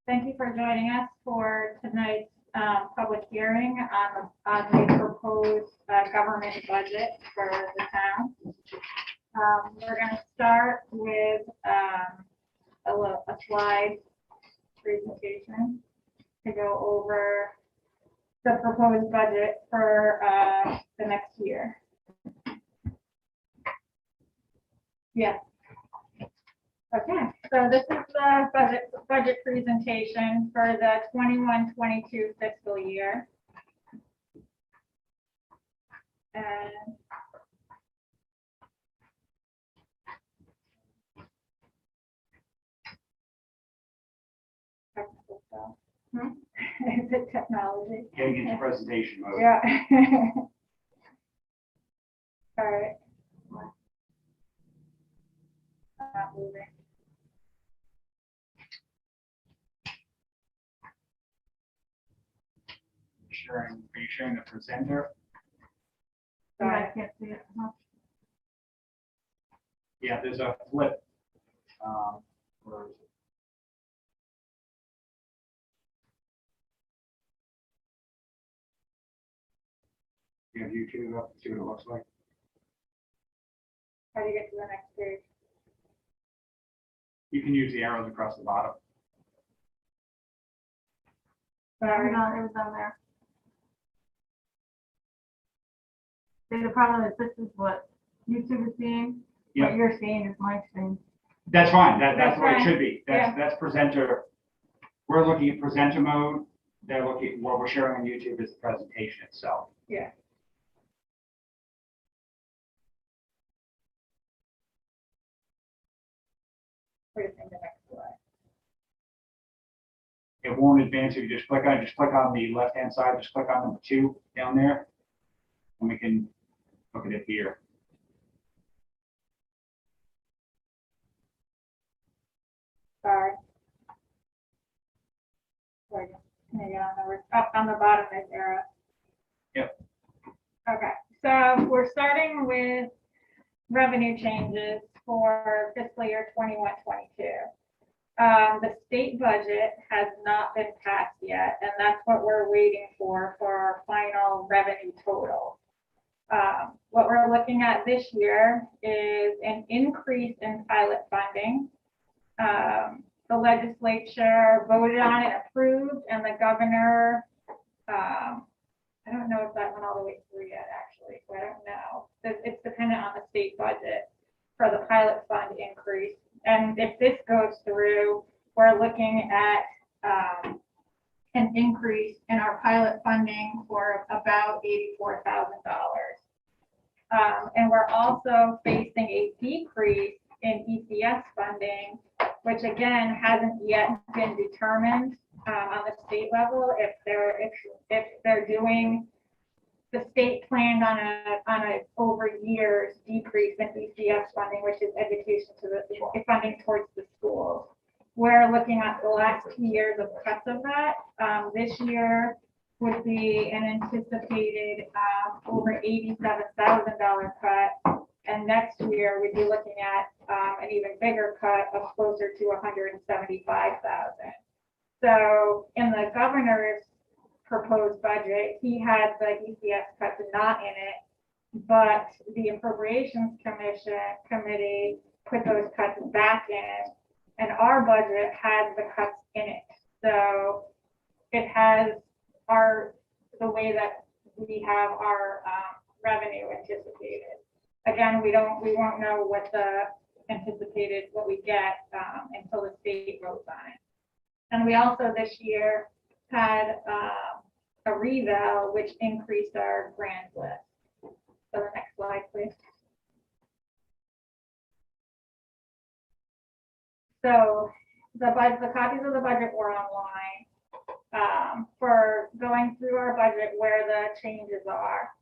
Thank you for joining us for tonight's public hearing on the proposed government budget for the town. We're going to start with a slide presentation to go over the proposed budget for the next year. Yeah. Okay, so this is the budget presentation for the 21-22 fiscal year. And technical stuff. Is it technology? Getting into presentation mode. Yeah. All right. I'm not moving. Are you sharing the presenter? Sorry, I can't see it. Yeah, there's a flip. Where is it? You have YouTube up, see what it looks like. How do you get to the next page? You can use the arrows across the bottom. Sorry. No, it was on there. See, the problem is this is what YouTube is seeing. Yep. What you're seeing is my screen. That's fine. That's the way it fine. should be. That's presenter. We're looking at presenter mode. They're looking, what we're sharing on YouTube is the presentation itself. Yeah. Where's the next slide? It won't advance if you just click on the left-hand side, just click on number 2 down there, and we can look at it here. Sorry. Wait, can I get on the up on the bottom is arrow? Yep. Okay, so we're starting with revenue changes for fiscal year 21-22. The state budget has not been passed yet, and that's what we're waiting for our final revenue total. What we're looking at this year is an increase in pilot funding. The legislature voted on it, approved, and the governor, I don't know if that went all the way through yet, actually, so I don't know. It's dependent on the state budget for the pilot fund increase. And if this goes through, we're looking at an increase in our pilot funding for about $84,000. And we're also facing a decrease in ECS funding, which again hasn't yet been determined on the state level. If they're doing, the state planned on a over years decrease in ECS funding, which is education to the funding towards the schools. We're looking at the last 2 years of cuts of that. This year would be an anticipated over $87,000 cut, and next year we'd be looking at an even bigger cut of closer to $175,000. So in the governor's proposed budget, he had the ECS cuts not in it, but the Appropriations Committee put those cuts back in, and our budget has the cuts in it. So it has the way that we have our revenue anticipated. Again, we won't know what the anticipated, what we get until the state votes on it. And we also this year had a reval, which increased our grant list. So the next slide, please. So the copies of the budget were online. For going through our budget where the changes are.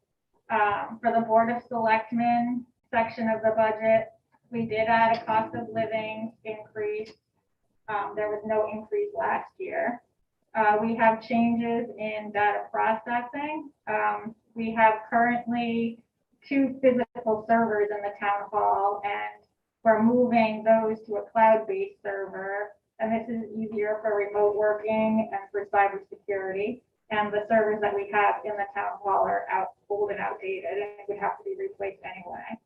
For the Board of Selectmen section of the budget, we did add a cost of living increase. There was no increase last year. We have changes in data processing. We have currently 2 physical servers in the town hall, and we're moving those to a cloud-based server. and this is easier for remote working and for cybersecurity. And the servers that we have in the town hall are old and outdated, and it would have to be replaced anyway.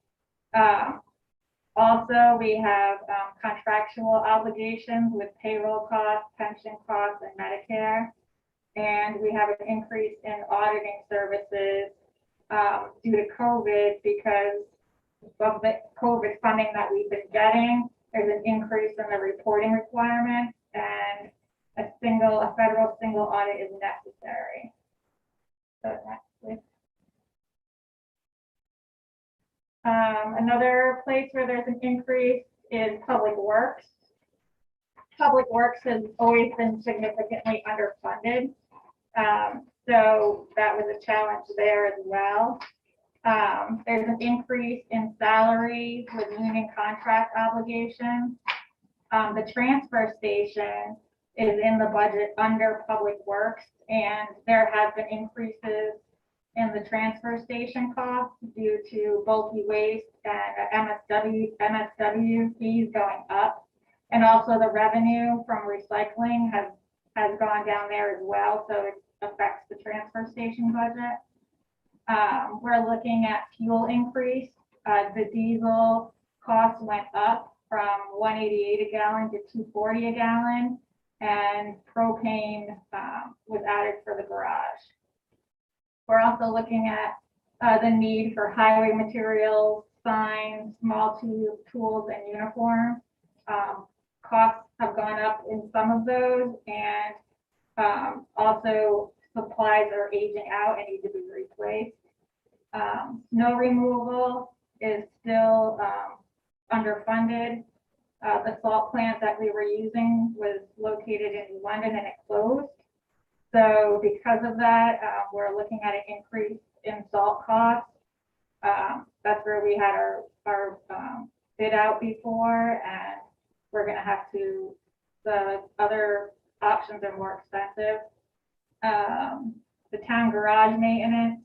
Also, we have contractual obligations with payroll costs, pension costs, and Medicare. And we have an increase in auditing services due to COVID because of the COVID funding that we've been getting. There's an increase in the reporting requirements, and a federal single audit is necessary. So next, please. Another place where there's an increase is public works. Public works has always been significantly underfunded. So that was a challenge there as well. There's an increase in salary with union contract obligations. The transfer station is in the budget under public works, and there have been increases in the transfer station costs due to bulky waste and MSW fees going up. And also the revenue from recycling has gone down there as well, so it affects the transfer station budget. We're looking at fuel increase. The diesel cost went up from $1.88 a gallon to $2.40 a gallon, and propane was added for the garage. We're also looking at the need for highway materials, signs, small tools, and uniforms. Costs have gone up in some of those, and also supplies are aging out and need to be replaced. Snow removal is still underfunded. The salt plant that we were using was located in London and it closed. So because of that, we're looking at an increase in salt costs. That's where we had our bid out before, and we're gonna have to, the other options are more expensive. The town garage maintenance,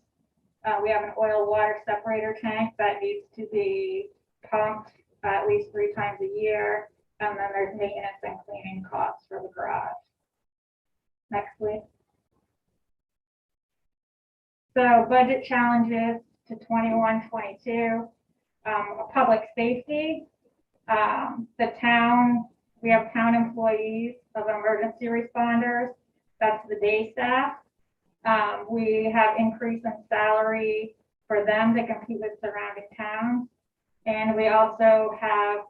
we have an oil water separator tank that needs to be pumped at least 3 times a year. And then there's maintenance and cleaning costs for the garage. Next, please. So budget challenges to 21-22, public safety. The town, we have town employees of emergency responders. That's the day staff. We have increase in salary for them to compete with surrounding towns. And we also have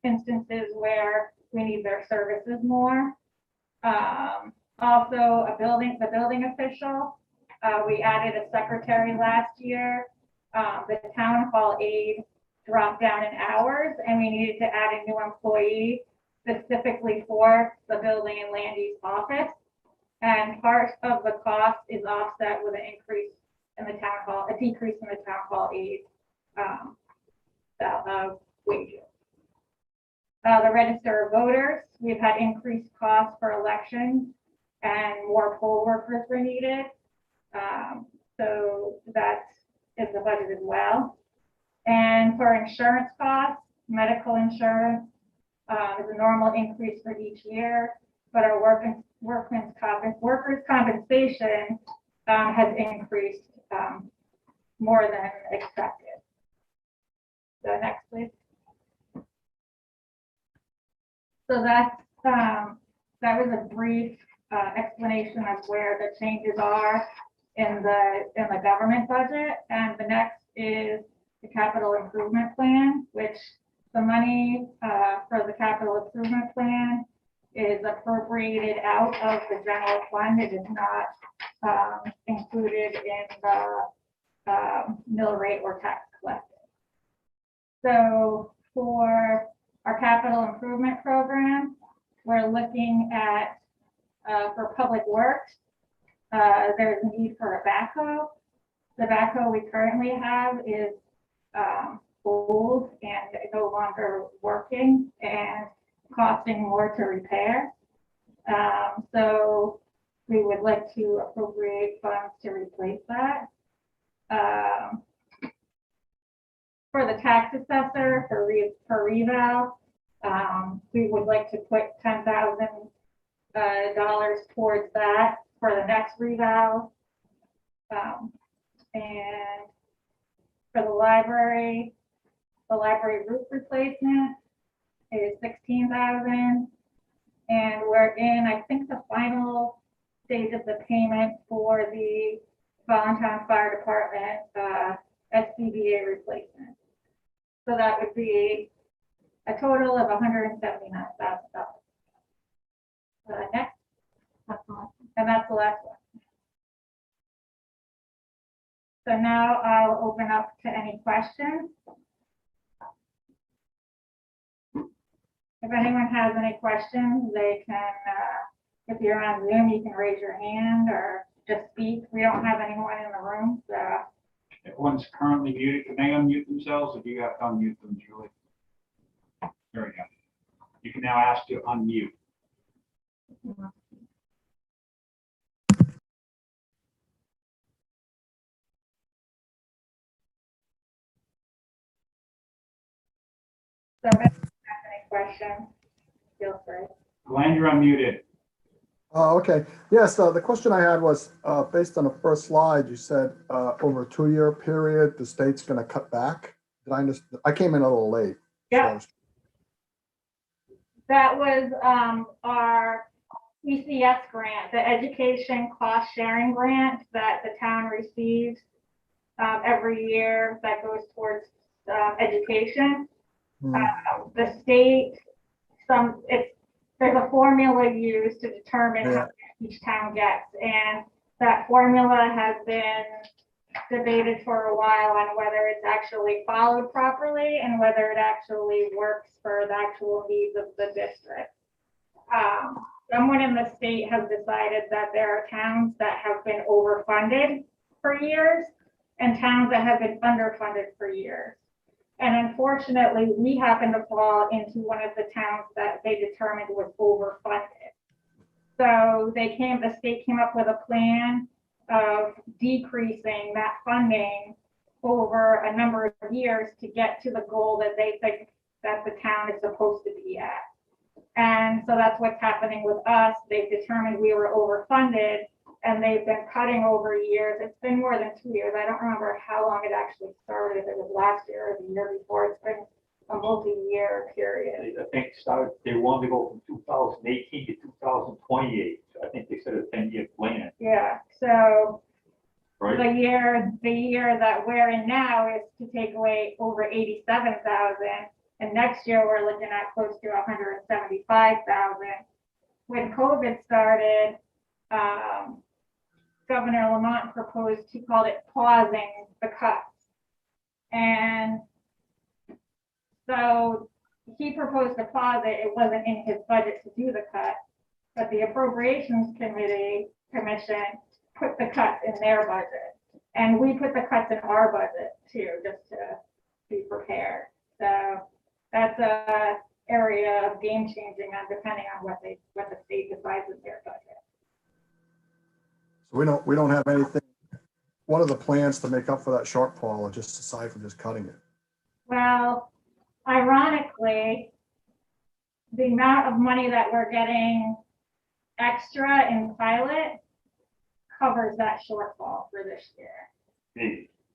instances where we need their services more. Also, the building official. We added a secretary last year. The town hall aide dropped down in hours, and we needed to add a new employee specifically for the building and land use office. And part of the cost is offset with an increase in the town hall, a decrease in the town hall aide wages. The register of voters, we've had increased costs for elections and more poll workers were needed. So that is the budget as well. And for insurance costs, medical insurance is a normal increase for each year, but our workers' compensation has increased more than expected. So next, please. So that was a brief explanation of where the changes are in the government budget. And the next is the capital improvement plan, which the money for the capital improvement plan is appropriated out of the general fund. It is not included in the mill rate or tax collected. So for our capital improvement program, we're looking at for public works, there's a need for a backhoe. The backhoe we currently have is old and no longer working and costing more to repair. So we would like to appropriate funds to replace that. For the tax assessor, for reval, We would like to put $10,000 towards that for the next reval. And for the library roof replacement is $16,000. And we're in, I think, the final stage of the payment for the Voluntown Fire Department SCBA replacement. So that would be a total of $179,000. Next, That's the last. and that's the last one. So now I'll open up to any questions. If anyone has any questions, they can, if you're on Zoom, you can raise your hand or just speak. We don't have anyone in the room, so. Everyone's currently muted. Can they unmute themselves, or do you have to unmute them, Julie? There we go. You can now ask to unmute. So if anyone has any questions, feel free. Glenn, you're unmuted. Oh, okay. Yes, the question I had was, based on the first slide, you said, over a 2-year period, the state's gonna cut back. Did I understand? I came in a little late. Yeah. That was our ECS grant, the Education Cost Sharing Grant that the town receives every year that goes towards education. The state, there's a formula used to determine how much each town gets, and that formula has been debated for a while on whether it's actually followed properly and whether it actually works for the actual needs of the district. Someone in the state has decided that there are towns that have been overfunded for years and towns that have been underfunded for years. And unfortunately, we happen to fall into one of the towns that they determined was overfunded. So the state came up with a plan of decreasing that funding over a number of years to get to the goal that they think that the town is supposed to be at. And so that's what's happening with us. They've determined we were overfunded and they've been cutting over years. It's been more than 2 years. I don't remember how long it actually started, if it was last year or the year before. It's been a multi-year period. I think they wanted to go from 2018 to 2028. So I think they said a 10-year plan, Yeah, so right? the year that we're in now is to take away over 87,000. And next year we're looking at close to 175,000. When COVID started, Governor Lamont proposed, he called it pausing the cuts. And so he proposed to pause it. It wasn't in his budget to do the cut, but the Appropriations Commission put the cuts in their budget. And we put the cuts in our budget too, just to be prepared. So that's a area of game changing on depending on what the state decides with their budget. So we don't have anything. What are the plans to make up for that shortfall, or just aside from just cutting it? Well, ironically, the amount of money that we're getting extra in pilot covers that shortfall for this year.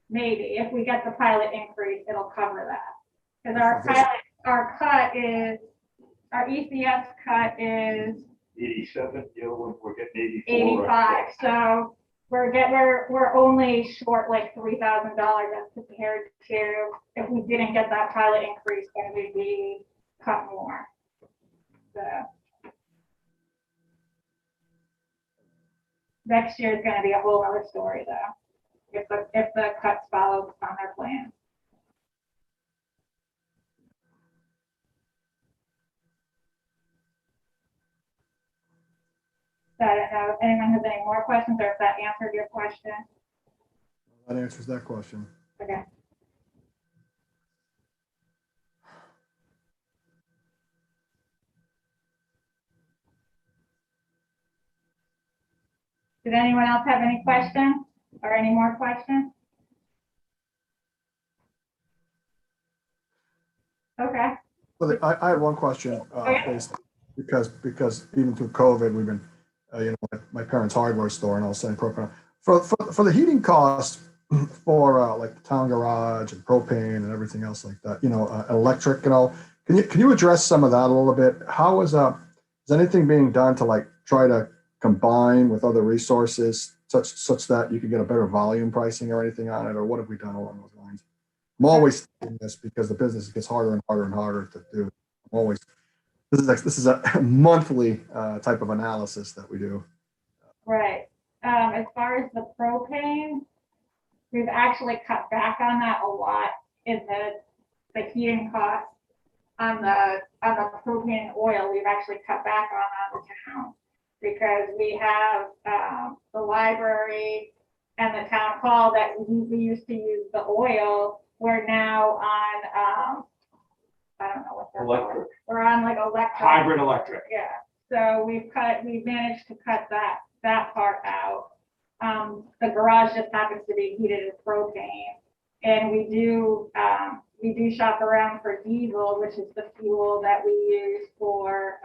Maybe if we get the pilot increase, it'll cover that. Because our ECS cut is 87, the other one, we're getting 84. 85. So we're only short like $3,000 as compared to if we didn't get that pilot increase, then we'd be cut more. So next year is going to be a whole other story though, if the cuts follow on their plan. So I don't know if anyone has any more questions or if that answered your question. That answers that question. Okay. Did anyone else have any questions or any more questions? Okay. Well, I had one question, because even through COVID, we've been, my parents' hardware store and all selling propane. For the heating costs for like the town garage and propane and everything else like that, electric and all, can you address some of that a little bit? How is anything being done to like try to combine with other resources such that you can get a better volume pricing or anything on it, or what have we done along those lines? I'm always doing this because the business gets harder and harder and harder to do. I'm always, this is a monthly type of analysis that we do. Right. As far as the propane, we've actually cut back on that a lot in the heating costs on the propane and oil. We've actually cut back on the town because we have the library and the town hall that we used to use the oil. We're now on I don't know what they're called. Electric. We're on like electric. Hybrid electric. Yeah. So we've managed to cut that part out. The garage just happens to be heated with propane, and we do shop around for diesel, which is the fuel that we use for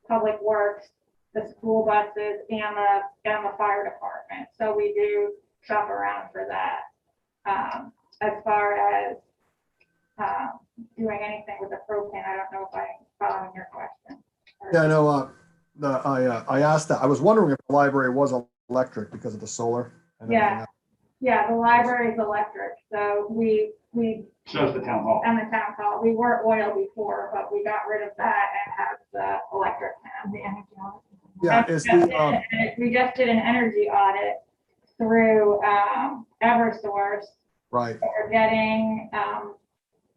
public works, the school buses, and the fire department. So we do shop around for that. As far as doing anything with the propane, I don't know if I'm following your question. Yeah, no, I asked that. I was wondering if the library was electric because of the solar. And Yeah. everything else. Yeah, the library is electric, so we So is the town hall. and the town hall, we were oil before, but we got rid of that and have the electric now. The energy audit. Yeah, And is the, we just did an energy audit through Eversource. right. We're getting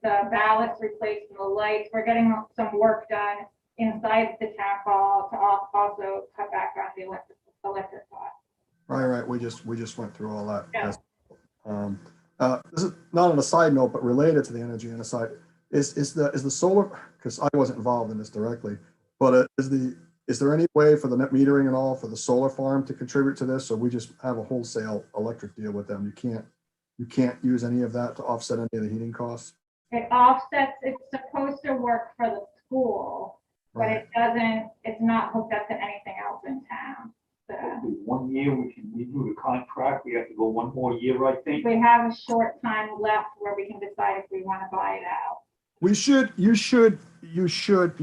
the ballasts replaced and the lights. We're getting some work done inside the town hall to also cut back on the electric cost. Right. We just went through all that. Yeah. This is not on a side note, but related to the energy on the side. Is the solar, because I wasn't involved in this directly, but is there any way for the net metering and all for the solar farm to contribute to this? Or we just have a wholesale electric deal with them? You can't use any of that to offset any of the heating costs? It offsets, it's supposed to work for the school, but Right. it doesn't, it's not hooked up to anything else in town. So 1 year, we can renew the contract. We have to go one more year, I think. we have a short time left where we can decide if we want to buy it out. You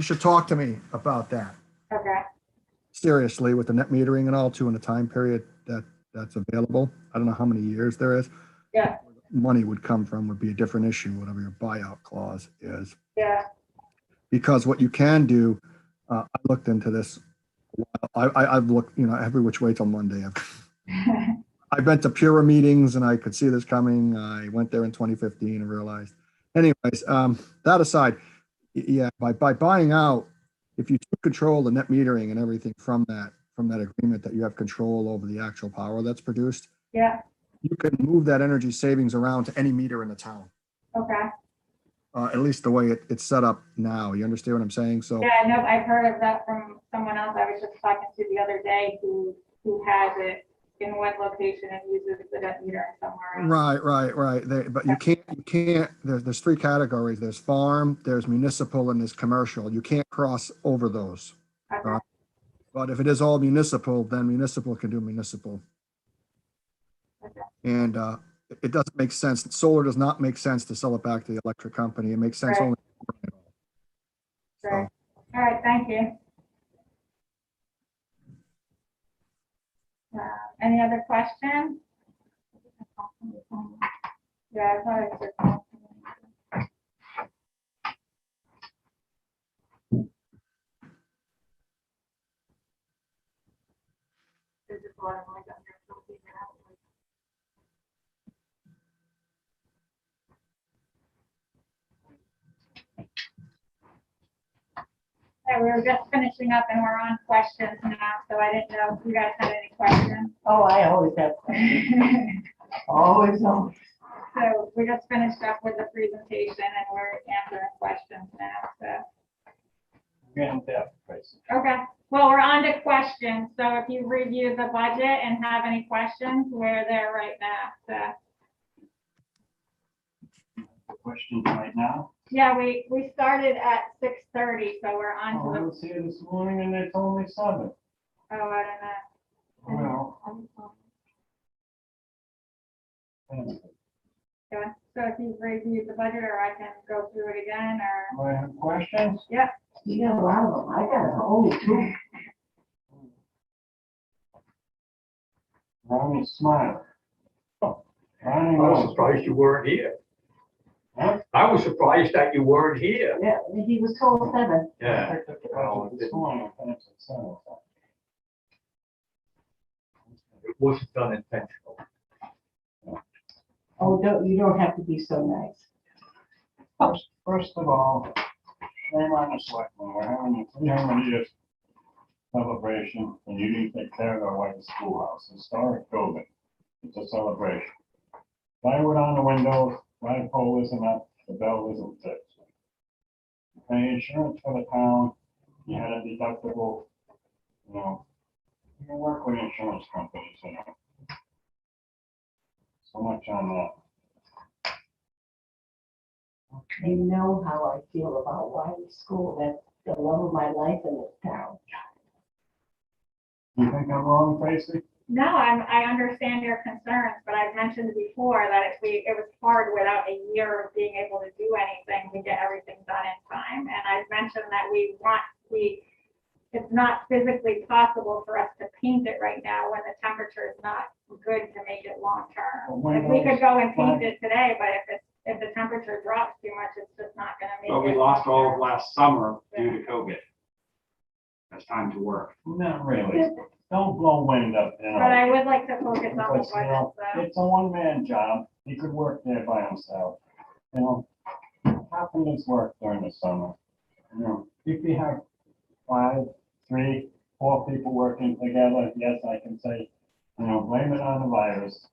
should talk to me about that. Okay. Seriously, with the net metering and all too, in the time period that's available. I don't know how many years there is. Yeah. Money would come from would be a different issue, whatever your buyout clause is. Yeah. Because what you can do, I looked into this. I've looked, every which way till Monday. I've been to Pura meetings and I could see this coming. I went there in 2015 and realized. Anyways, that aside, yeah, by buying out, if you took control of the net metering and everything from that agreement, that you have control over the actual power that's produced, Yeah. you can move that energy savings around to any meter in the town. Okay. At least the way it's set up now. You understand what I'm saying? So Yeah, no, I've heard of that from someone else I was just talking to the other day who has it in one location and uses the net meter somewhere else. right. But you can't. There's three categories. There's farm, there's municipal, and there's commercial. You can't cross over those. Okay. But if it is all municipal, then municipal can do municipal. Okay. And it doesn't make sense. Solar does not make sense to sell it back to the electric company. It makes sense Right. only. Great. All right, thank you. Any other questions? Yeah, I thought I said. There's just a lot of noise out there, so we'll figure it out. Yeah, we were just finishing up and we're on questions now, so I didn't know if you guys had any questions. Oh, I always have questions. Always. So we just finished up with the presentation and we're answering questions now, so. Okay, well, we're on to questions. So if you review the budget and have any questions, we're there right now, so. Questions right now? Yeah, we started at 6:30, so we're on Oh, I to the, was here this morning and they told me 7. oh, I don't know. Well, Yeah, so if you've reviewed the budget, or I can go through it again, or, I have questions. You got a lot of them. I got only 2. Ronnie's smiling. Ronnie I was knows. surprised you weren't here. Huh? I was surprised that you weren't here. Yeah, he was told 7. Yeah. I picked up the budget this morning, I finished at 7. It wasn't done intentionally. Oh, you don't have to be so nice. First of all, shame on the selectmen, we're having a 300-year celebration, and you didn't take care of our white schoolhouse, historic building. It's a celebration. Plywood on the windows, flagpole isn't up, the bell isn't fixed. You pay insurance for the town, you had a deductible, you know. You can work with insurance companies, you know. So much on that. You know how I feel about Wiley School. That's the love of my life in this town. You think I'm wrong, Tracy? no, I understand your concerns, but I've mentioned before that it was hard without a year of being able to do anything to get everything done in time. And I've mentioned that it's not physically possible for us to paint it right now when the temperature is not good to make it long term. Well, Like, we could go and paint it today, but if the temperature drops too much, it's just not gonna make it. But we lost all of last summer due to COVID. That's time to work. Not really. Don't blow wind up, you know. But I would like to focus on the Because, you know, budget, so. it's a one-man job. He could work there by himself. You know, how can this work during the summer? You know, if you have 5, 3, 4 people working together, yes, I can say, you know, blame it on the virus.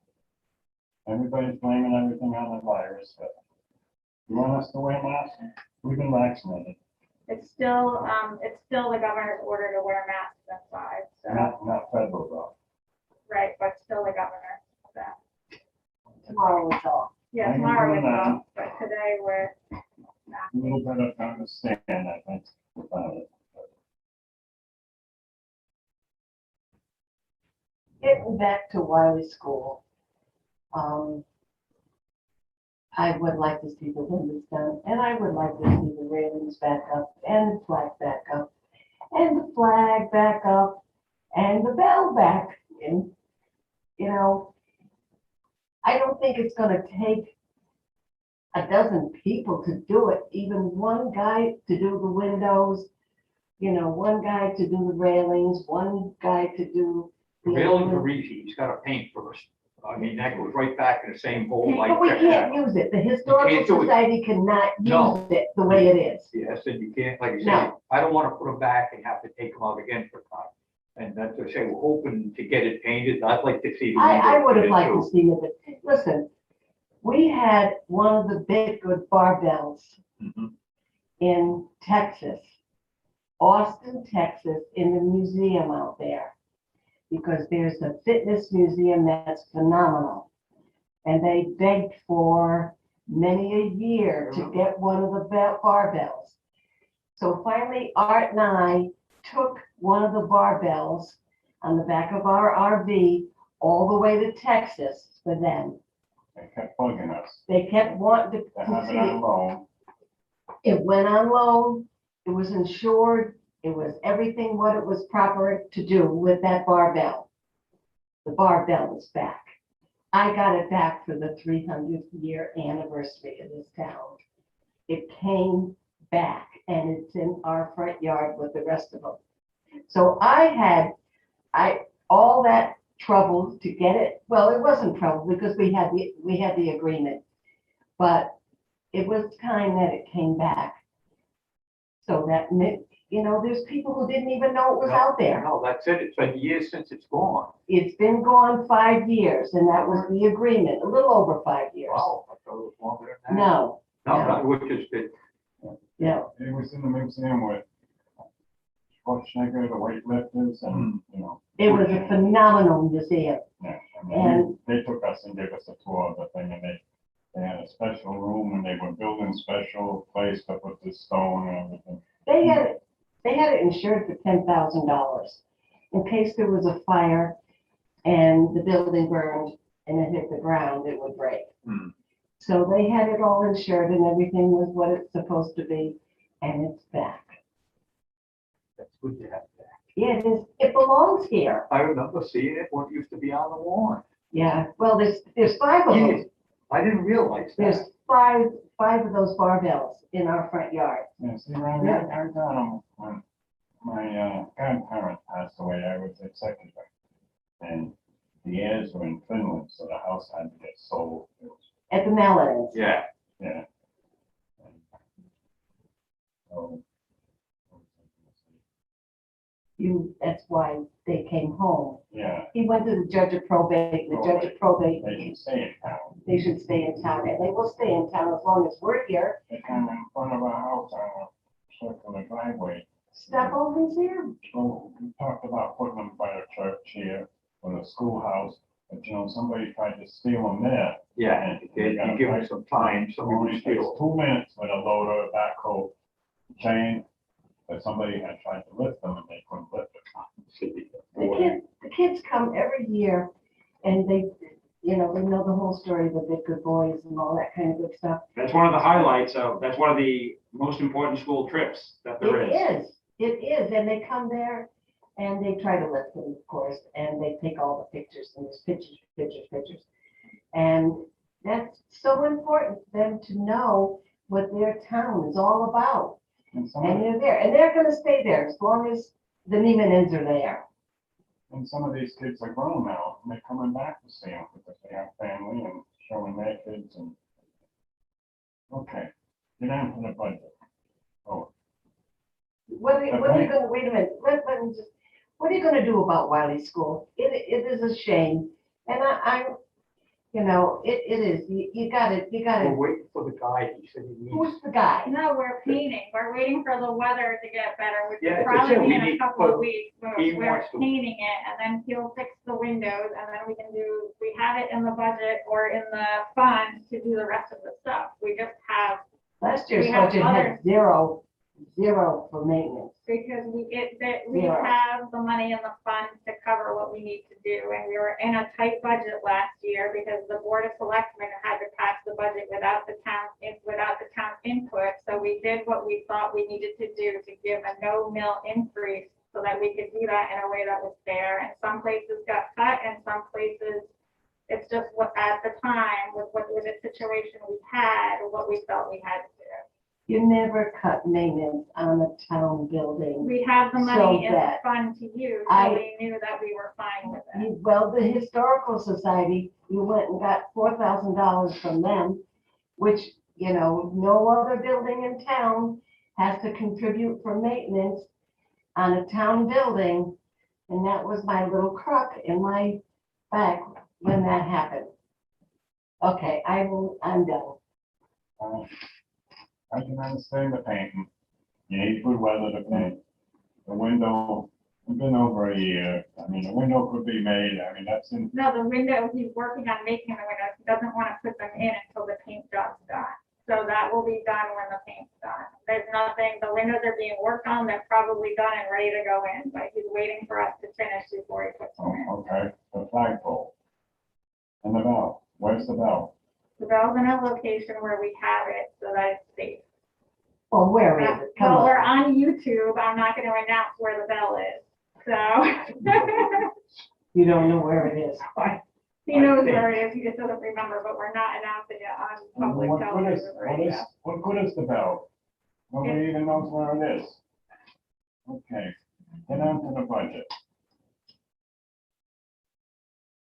Everybody's blaming everything on the virus, but you want us to wear masks? We've been vaccinated, It's still the governor's order to wear masks inside, so, not federal though. right, but still the governor, so. Tomorrow is off. Yeah, Thank you tomorrow for is that. off, but today we're not. A little bit of understand, I think, about it. Getting back to Wiley School, I would like to see the windows done, and I would like to see the railings back up, and the flag back up, and the flag back up, and the bell back. And, you know, I don't think it's gonna take a dozen people to do it, even one guy to do the windows, you know, one guy to do the railings, one guy to do. The railings are easy, he's got to paint first. I mean, that goes right back in the same hole like But we that. can't use it. The can't Historical do it. Society cannot No. use it the way it is. Yes, and you can't, like I say, No. I don't want to put them back and have to take them out again for time. And that's what I say, we're hoping to get it painted. I'd like to see. the I windows would have painted liked to too. see it. Listen, we had one of the big good barbells Mhm. in Texas, Austin, Texas, in the museum out there. Because there's a fitness museum that's phenomenal. And they begged for many a year to get one of the barbells. So finally, Art and I took one of the barbells on the back of our RV all the way to Texas for them. They kept bugging us. They kept wanting To to have see it on it. loan. It went on loan, it was insured, it was everything what it was proper to do with that barbell. The barbell is back. I got it back for the 300th year anniversary of this town. It came back and it's in our front yard with the rest of them. So I had all that trouble to get it. Well, it wasn't trouble because we had the agreement, but it was time that it came back. So that meant, you know, there's people who didn't even know it was out there. No, that's it. It's been years since it's gone. It's been gone 5 years and that was the agreement, a little over 5 years. Wow, I thought it was longer than that. No, No, that which is good. no, It was in the museum with Schwarzenegger, the weightlifters, and, you know. it was a phenomenal museum. Yeah, I And- mean, they took us and gave us a tour of the thing, and they had a special special room and they were building special place to put the stone and everything. They had it insured for $10,000 in case there was a fire and the building burned and it hit the ground, it would break. Hmm. So they had it all insured and everything was what it's supposed to be, and it's back. That's good to have that. Yeah, it is, it belongs here. I remember seeing it when it used to be on the lawn. Yeah, well, there's 5 of Yeah, them. I didn't realize There's that. five of those barbells in our front yard. Yeah, see, Randy, I got them when my grandparents passed away, I was executor. And the heirs were in Finland, so the house had to get sold. It was- At the Mellons. Yeah. Yeah. So, That's why they came home. yeah, He went to the judge of probate, the judge of probate, they should stay in town. they should stay in town, and they will stay in town as long as we're here. They come in front of our house on a circular driveway. Step over here. So we talked about putting them by the church here or the schoolhouse, but somebody tried to steal them there. Yeah, and you give them some time, somebody Only will takes steal. 2 minutes with a loader, backhoe, chain, but somebody had tried to lift them and they couldn't lift it. The kids come every year, and they know the whole story of the Big Good Boys and all that kind of good stuff. That's one of the highlights of, that's one of the most important school trips that there is. It is, and they come there, and they try to lift them, of course, and they take all the pictures, and there's pictures. And that's so important for them to know what their town is all about. And some And of, they're there, and they're gonna stay there as long as the Neiman's are there. and some of these kids are grown now, and they're coming back to see them because they have family and showing their kids and. Okay, get on to the budget. Oh, What are you gonna, wait a minute, let me just, what are you gonna do about Wiley School? It is a shame, and it is, you gotta, We're waiting for the guy, he said he needs. who's the guy? No, we're painting. We're waiting for the weather to get better, which Yeah, will it's a shame. probably We be in a need- couple of but weeks. he We're wants to- painting it, and then he'll fix the windows, and then we have it in the budget or in the fund to do the rest of the stuff. We just have, Last year's We have budget had others. zero for maintenance. because we Yeah. have the money in the fund to cover what we need to do, and we were in a tight budget last year because the Board of Selectmen had to pass the budget without the town's input, so we did what we thought we needed to do to give a no mill increase so that we could do that in a way that was fair, and some places got cut, and some places, it's just what, at the time, with what was the situation we had, or what we felt we had to do. You never cut maintenance on a town building. We have the money in the that fund to use, so I- we knew that we were fine with it. Well, the Historical Society, you went and got $4,000 from them, which, no other building in town has to contribute for maintenance on a town building. And that was my little crook in my back when that happened. Okay, I'm done. I can understand the painting. You need good weather to paint. The window, it's been over a year. I mean, the window could be made. I mean, that's in, No, the window, he's working on making the windows, he doesn't want to put them in until the paint job's done. So that will be done when the paint's done. There's nothing, the windows are being worked on, they're probably done and ready to go in, but he's waiting for us to finish before he puts them in. okay, the flagpole. And the bell, where's the bell? The bell's in a location where we have it so that it's safe. Well, where is it? Come Well, we're on. on YouTube, I'm not going to announce where the bell is, so. You don't know where it is. He knows where it is, he just doesn't remember, but we're not announcing it on public What good is, television right now. what good is the bell? Nobody even knows where it is. Okay, get on to the budget.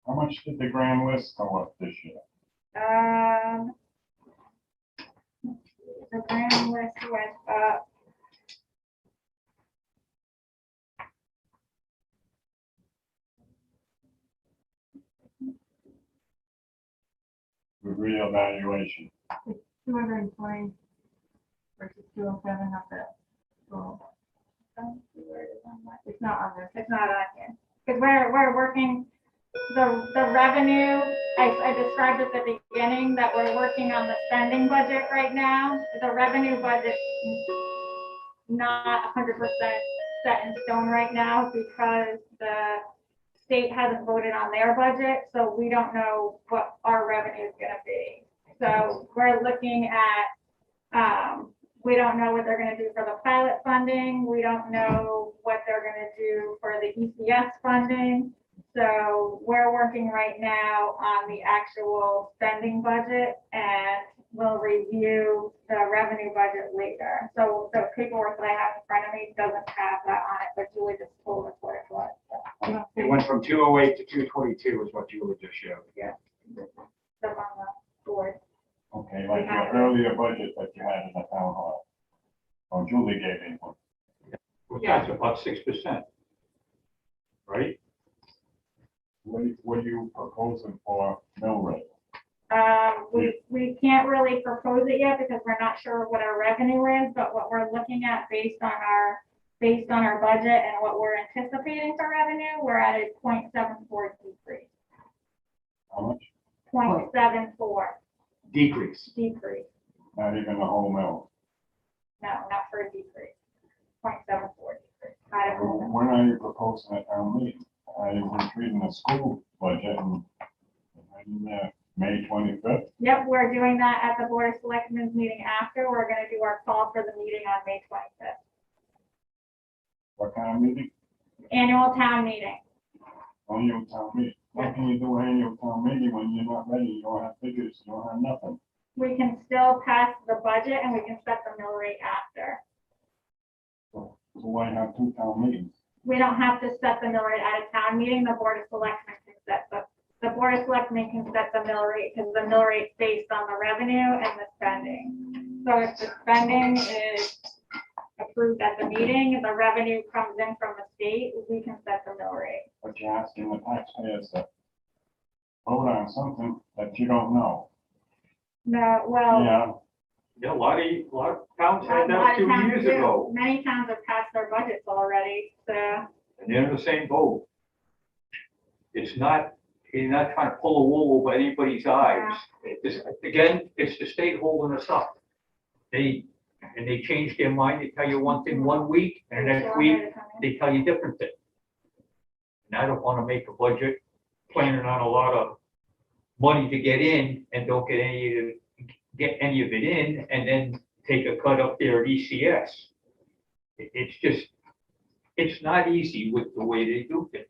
How much did the grand list go up this year? The grand list went up. With reevaluation. 220 versus 207 up at school. It's not on this. It's not on here, because we're working, the revenue I described at the beginning that we're working on the spending budget right now. The revenue budget not 100% set in stone right now because the state hasn't voted on their budget, so we don't know what our revenue is gonna be. So we're looking at, we don't know what they're gonna do for the pilot funding. We don't know what they're gonna do for the ECS funding. So we're working right now on the actual spending budget and we'll review the revenue budget later. So the paperwork that I have in front of me doesn't have that on it, but Julie just told us what it was. So, It went from 208 to 222 is what Julie just showed. so on the board. Okay, like your earlier budget that you had in the town hall. Oh, Julie gave me one. That's about 6%. Right? What are you proposing for mill rate? We can't really propose it yet because we're not sure what our revenue is, but what we're looking at based on our budget and what we're anticipating for revenue, we're at a 0.74 decrease. How much? 0.74 Decrease. decrease. Not even the whole mill. No, not for a decrease. 0.74 decrease. Not a whole. When are you proposing at town meeting? I was reading the school budget and May 25th. Yep, we're doing that at the Board of Selectmen's meeting after. We're gonna do our call for the meeting on May 25th. What kind of meeting? Annual town meeting. Annual town meeting. How can you do annual town meeting when you're not ready? You don't have figures, you don't have nothing. We can still pass the budget and we can set the mill rate after. So why have two town meetings? We don't have to set the mill rate at a town meeting. The Board of Selectmen can set the Board of Selectmen can set the mill rate because the mill rate's based on the revenue and the spending. So if the spending is approved at the meeting, the revenue comes in from the state, we can set the mill rate. But you're asking the taxpayers to vote on something that you don't know. No, well. Yeah, Yeah, a lot of towns had a lot that of 2 towns years do. ago, Many towns have passed their budgets already, so. and they're in the same boat. It's not, you're not trying to pull a wool over anybody's eyes. Again, it's the state holding us up. They change their mind, they tell you one thing one week, and the next week, they tell you different thing. And I don't want to make a budget planning on a lot of money to get in and don't get any of it in, and then take a cut up there at ECS. It's just, it's not easy with the way they do things.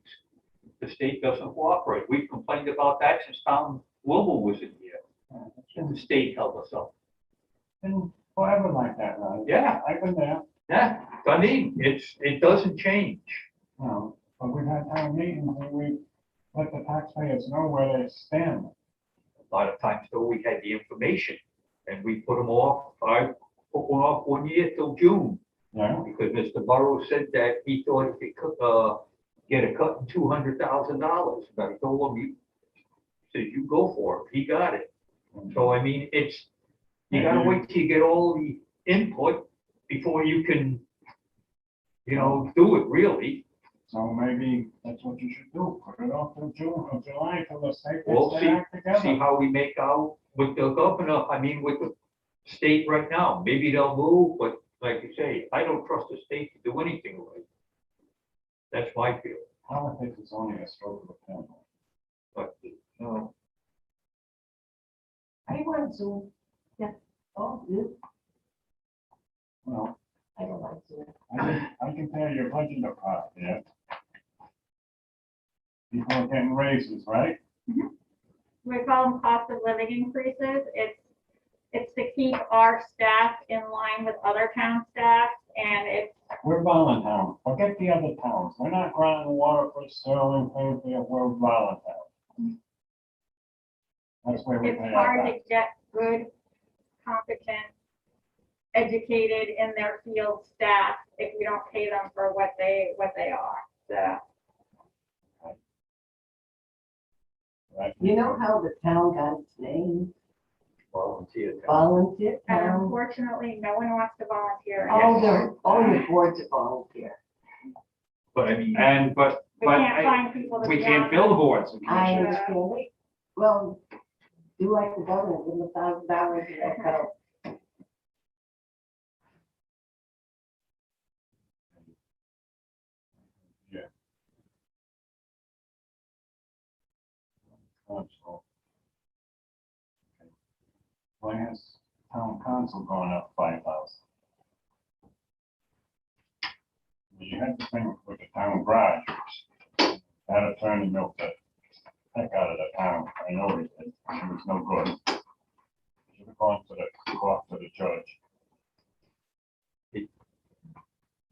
The state doesn't cooperate. We've complained about that since Tom Wilbur was in here, and the state held us up. been forever like that, right? Yeah. I've been there, Yeah, I mean, it doesn't change. you know, but we've had town meetings and we let the taxpayers know where they stand. A lot of times though, we had the information and we put them off. I put one off 1 year till June Yeah, because Mr. Burrows said that he thought if he could get a cut in $200,000. But I told him, he said, you go for it. He got it. So I mean, you gotta wait till you get all the input before you can, do it really. so maybe that's what you should do, put it off till June or July till the state We'll gets their act See together. how we make out with the governor, with the state right now. Maybe they'll move, but like you say, I don't trust the state to do anything right. That's my feeling. Politics is only a stroke of a pen. But, Are you on Zoom? Yes. Oh, you, Well, I don't like Zoom. I can tear your budget apart, yeah. People are getting raises, right? We call them cost of living increases. It's to keep our staff in line with other town staff, and it's We're Voluntown, forget the other towns, we're not Groundwater, for Sterling, Plainfield, we're Voluntown. That's where we it's pay our hard to tax. get good, competent, educated in their field staff if we don't pay them for what they are. So Right? You know how the town got its name? volunteer. Volunteer and town? unfortunately, no one wants to volunteer. All the boards are volunteer. But I mean, And, but We can't find people to we be can't on fill the them. boards. I understand it. Well, do like the governor, give them $1,000 and they'll go. Yeah. Council. Okay. Why has town council gone up 5,000? You had the thing with the town garage. That attorney milked the heck out of the town. I know he did. It was no good. Should have gone to the court, to the judge.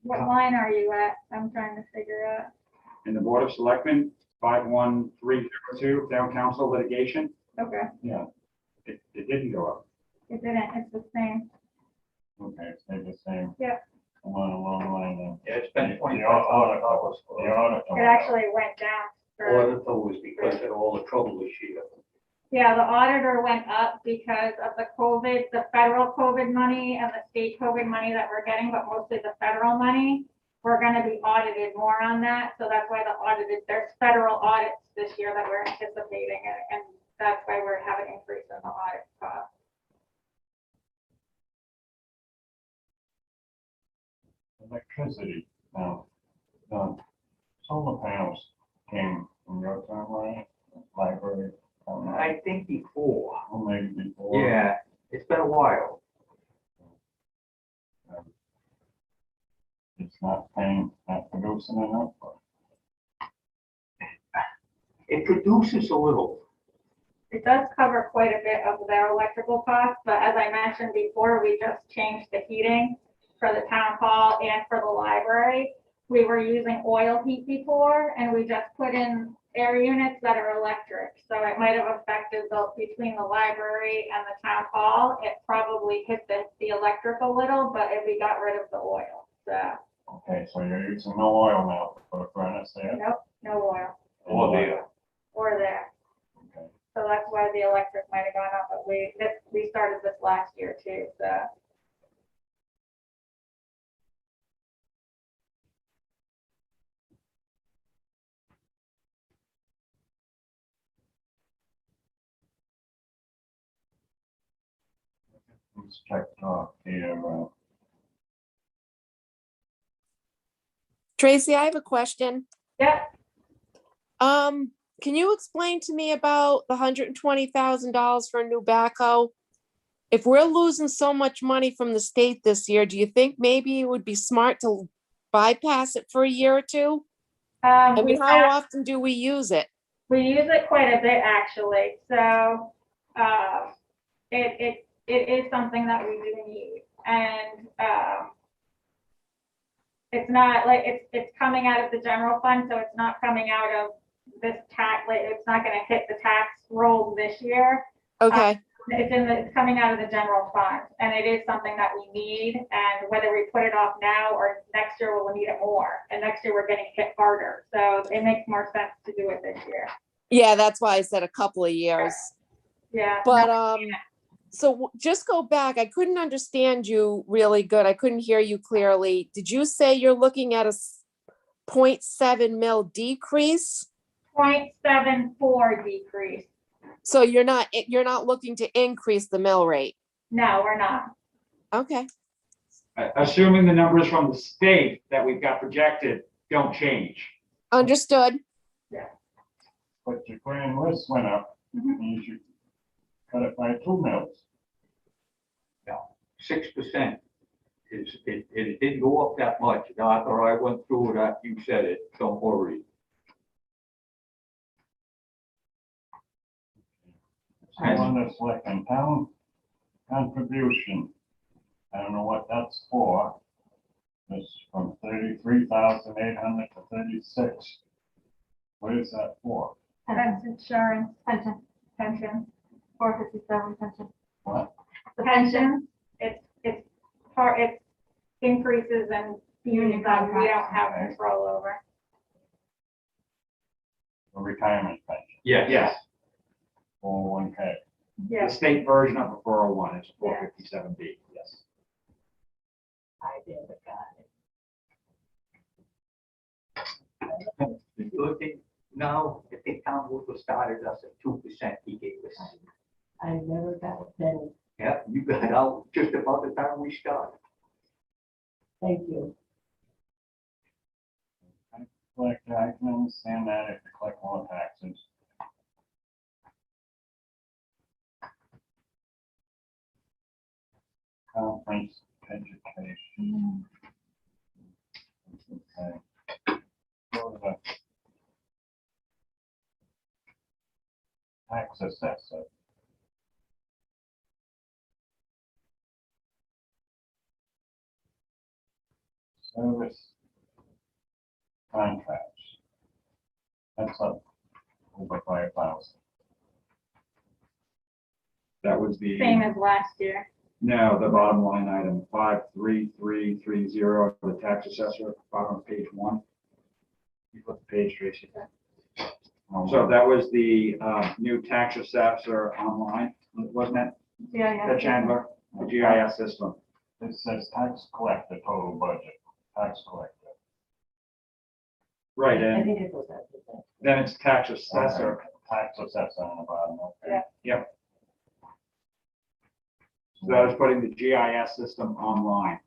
What line are you at? I'm trying to figure out. In the Board of Selectmen, 51302, town council litigation, Okay, Yeah, it didn't go up. it didn't, it's the same. okay, stay the same. Yeah. I'm on a long line then. Yeah, it's been The $25,000. The auditor. It actually went down. for- Auditor was because of all the trouble this year. Yeah, the auditor went up because of the COVID, the federal COVID money and the state COVID money that we're getting, but mostly the federal money. We're gonna be audited more on that, so that's why there's federal audits this year that we're anticipating, and that's why we're having an increase in the audit cost. Electricity, now, the solar panels came from your town, right? Library. I think before, Or maybe before. yeah, it's been a while. It's not paying, not producing enough. It produces a little. It does cover quite a bit of their electrical costs, but as I mentioned before, we just changed the heating for the town hall and for the library. We were using oil heat before, and we just put in air units that are electric. So it might have affected between the library and the town hall. It probably hit the electric a little, but if we got rid of the oil, so Okay, so you're using no oil now for the furnace there? nope, no oil Or there. or there. Okay. So that's why the electric might have gone up, but we started this last year too, so. Let's check off here. Tracy, I have a question. Yep, Can you explain to me about the $120,000 for a new backhoe? If we're losing so much money from the state this year, do you think maybe it would be smart to bypass it for a year or two? I mean, how often do we use it? we use it quite a bit actually, so, it is something that we do need, and, it's not like, it's coming out of the general fund, so it's not coming out of this tax, like, it's not gonna hit the tax roll this year. Okay, It's coming out of the general fund, and it is something that we need, and whether we put it off now or next year, we'll need it more, and next year we're getting hit harder, so it makes more sense to do it this year. yeah, that's why I said a couple of years. Yeah. But, so just go back. I couldn't understand you really good. I couldn't hear you clearly. Did you say you're looking at a 0.7 mil decrease? 0.74 decrease. So you're not looking to increase the mill rate? No, we're not. Okay, Assuming the numbers from the state that we've got projected don't change. understood. But your grand list went up, Mhm. and you should cut it by 2 mils. 6%. It didn't go up that much. After I went through it, after you said it, don't worry. So on this like in town contribution, I don't know what that's for. It's from 33,800 to 36. What is that for? That's insurance, Pension, pension. 457 pension. What? The pension, it's increases and fees that we don't have control over. A retirement pension, Yes, 401k. the Yes. state version of a 401 is 457B, yes. I never got it. The good thing, No, I think Tom Woodward started us at 2% he gave us. I never got a penny. Yep, you got out just about the time we started. Thank you. Like, I can understand that if you collect more taxes. Conference education. Okay. Go to the tax assessor. Service contracts. That's up over 5,000. That was the. Same as last year. No, the bottom line item, 53330, the tax assessor, bottom of page 1. You flip the page, Tracy. So that was the new tax assessor online, wasn't it? Yeah, The Chandler, the GIS system. It says tax collector total budget, tax collector. Right, I and think it goes after that. then it's tax assessor. Tax assessor on the bottom, okay. Yeah. So that is putting the GIS system online.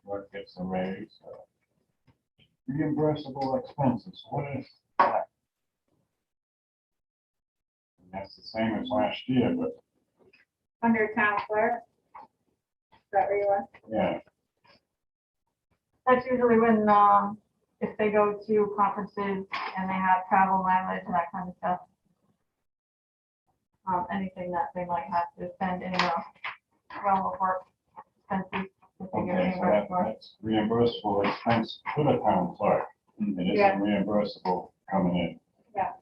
Clerk gets a raise. Reimbursable expenses, what is that? And that's the same as last year, but Under town clerk. Is that where you are? yeah, That's usually when, if they go to conferences and they have travel mileage and that kind of stuff. Anything that they might have to spend in the realm of work expenses. If they get okay, so reimbursed for. that's reimbursable expense to the town clerk. It Yeah. isn't reimbursable coming in. Yeah.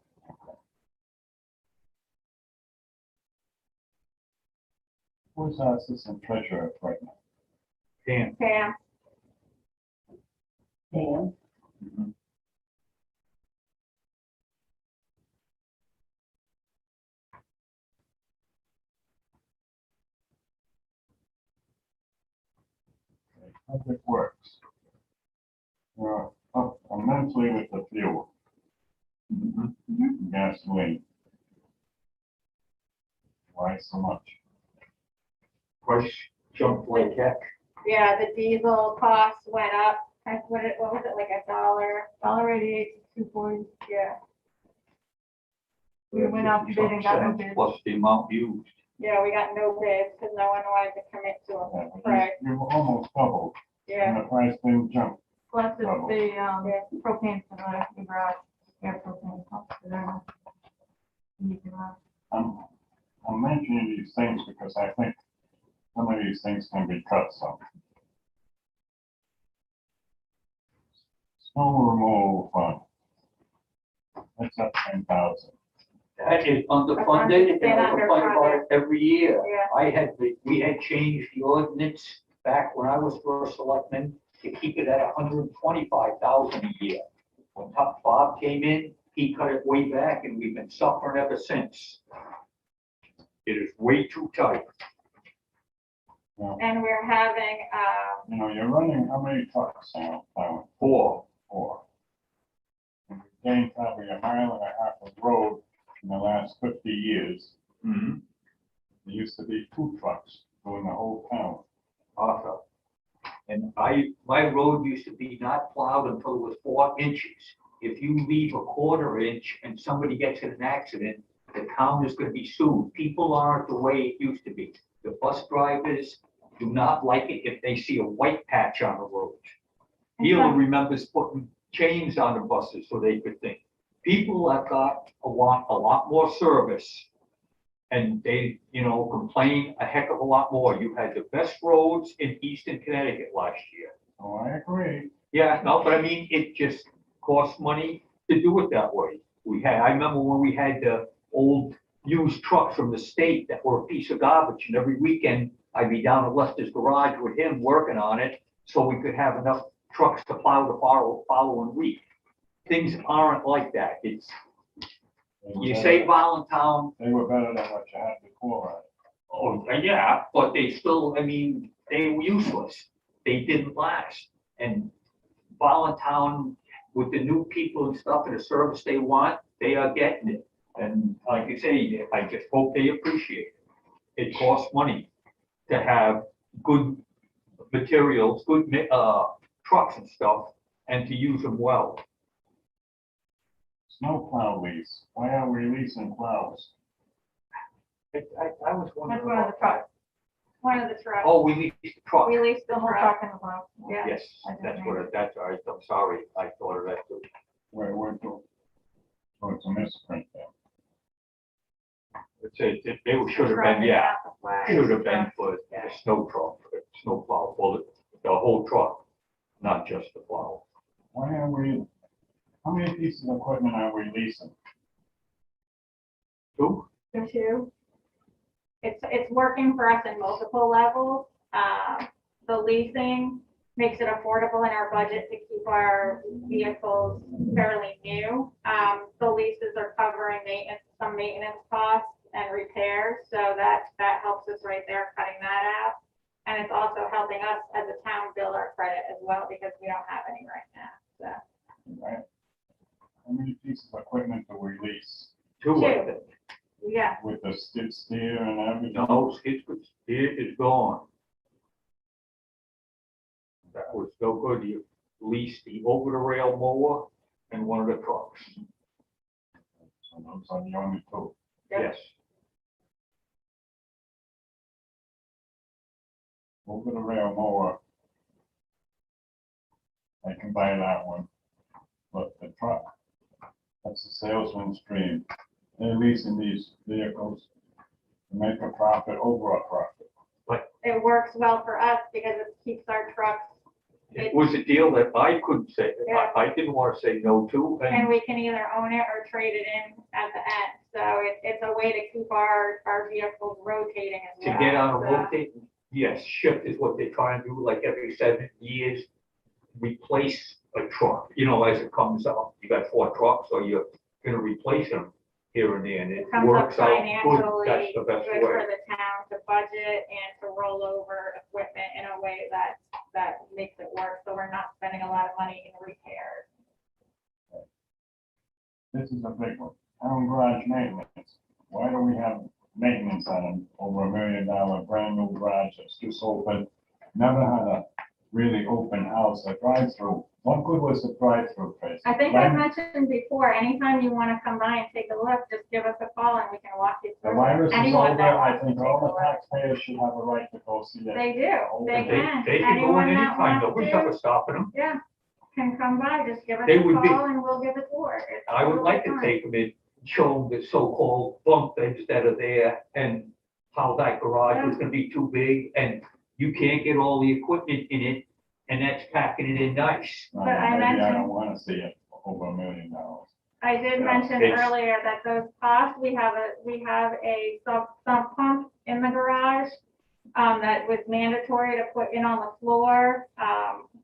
Who's our assistant treasurer right now? Dan, Pam, Dan, Okay, Public Works. Up immensely with the fuel, gasoline. Why so much? price jumped like heck. yeah, the diesel costs went up. What was it, like $1.88 to $2.40. Yeah, We went out to bid and got no bids. Plus the amount used. yeah, we got no bids because no one wanted to commit to Yeah, them. but Right. you almost doubled, Yeah, and the price didn't jump. Plus it's Double. the propane for the garage, air propane pump for their. You can, I'm mentioning these things because I think some of these things can be cut some. Snow removal fund. That's up 10,000. That is underfunded, and we're complaining about it every year. yeah, We had changed the ordinance back when I was first selectman to keep it at 125,000 a year. When Bob came in, he cut it way back, and we've been suffering ever since. It is way too tight. and we're having, You know, you're running, how many trucks now? Four. Four. And you've gained probably a mile and a half of road in the last 50 years. Mm-hmm. There used to be 2 trucks going the whole town. Awesome. And my road used to be not plowed until it was 4 inches. If you leave a 1/4 inch and somebody gets in an accident, the town is gonna be sued. People aren't the way it used to be. The bus drivers do not like it if they see a white patch on the road. He'll remembers putting chains on the buses so they could think. People have got want a lot more service. And they, complain a heck of a lot more. You had the best roads in Eastern Connecticut last year. Oh, I agree. Yeah, no, but I mean, it just costs money to do it that way. I remember when we had the old used trucks from the state that were a piece of garbage, and every weekend I'd be down at Lester's garage with him working on it, so we could have enough trucks to plow the following week. things aren't like that. It's, They were you better- say Voluntown, They were better than what you had before, right? oh, yeah, but they still, I mean, they were useless. They didn't last. And Voluntown, with the new people and stuff and the service they want, they are getting it. And like you say, I just hope they appreciate it. It costs money to have good materials, good, trucks and stuff, and to use them well. Snow plow lease, why are we leasing plows? I was wondering. That's one of the trucks. One of the trucks. Oh, we leased the truck. We leased the whole truck. truck and the plow. Yeah. Yes, I didn't that's know. what, that's, all right, I'm sorry, I thought of that too. Where, so it's a misprint there. They should have been, yeah, should have been for the snow truck, snow plow, for the whole truck, not just the plow. Why are we, how many pieces of equipment are we leasing? Two? The two. It's working for us in multiple levels. The leasing makes it affordable in our budget to keep our vehicles fairly new. The leases are covering maintenance, some maintenance costs and repairs, so that helps us right there, cutting that out. And it's also helping us as a town build our credit as well, because we don't have any right now, so. Right? How many pieces of equipment do we lease Two, I Two. think. Yeah, with the skid steer and everything? No, it is gone. That was so good, you leased the over-the-rail mower and one of the trucks. So those are the only two. Yep. Yes, Over the rail mower. I can buy that one. But the truck, that's a salesman's dream. They're leasing these vehicles to make a profit over a profit. it works well for us because it keeps our trucks, it was a deal that I couldn't say, Yeah. I didn't want to say no to, and and we can either own it or trade it in at the end. So it's a way to keep our vehicles rotating as to well. get on a So, rotating, yes, shift is what they try and do, like every 7 years, replace a truck, you know, as it comes up. You got 4 trucks, so you're gonna replace them here and there, and it It comes up works out good. financially, That's the good best for way. the town to budget and to roll over equipment in a way that makes it work. So we're not spending a lot of money in repairs. This is a big one. Town garage maintenance. Why do we have maintenance on an over $1 million brand new garage that's just open? Never had a really open house, a drive-through. What good was the drive-through place? I think I mentioned before, anytime you want to come by and take a look, just give us a call and we can walk you The through. virus is Anyone over. that I wants think to all take a the look. taxpayers should have a right to go see it. They do, they And can. they can go in Anyone that anytime, wants nobody's to, ever stopping them. yeah, can come by, just give us They a would be- call and we'll give a tour. It's I would like to totally take them in, show them the so-called bunk beds that are there, and how that garage is gonna be too big, and you can't get all the equipment in it, and that's packing it in nice. Well, But I maybe I mentioned- don't want to see it over $1 million. I did Yeah, mention it's- earlier that those costs, we have a sump pump in the garage that was mandatory to put in on the floor,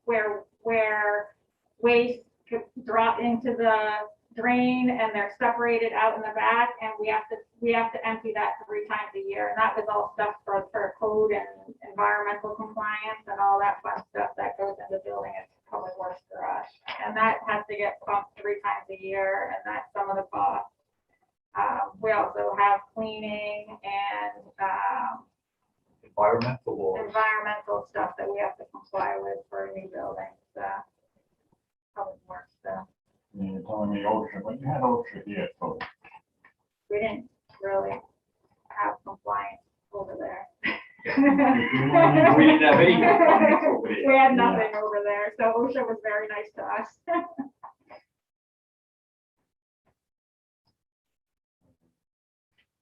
where waste could drop into the drain and they're separated out in the back, and we have to empty that 3 times a year. And that was all stuff for code and environmental compliance and all that fun stuff that goes into building a public works garage. And that has to get pumped 3 times a year, and that's some of the cost. We also have cleaning and Environmental laws. environmental stuff that we have to comply with for a new building, so. Public works, so You're telling me OSHA, but you had OSHA here too. we didn't really have compliance over there. We didn't have any compliance over there. We had nothing over there, so OSHA was very nice to us.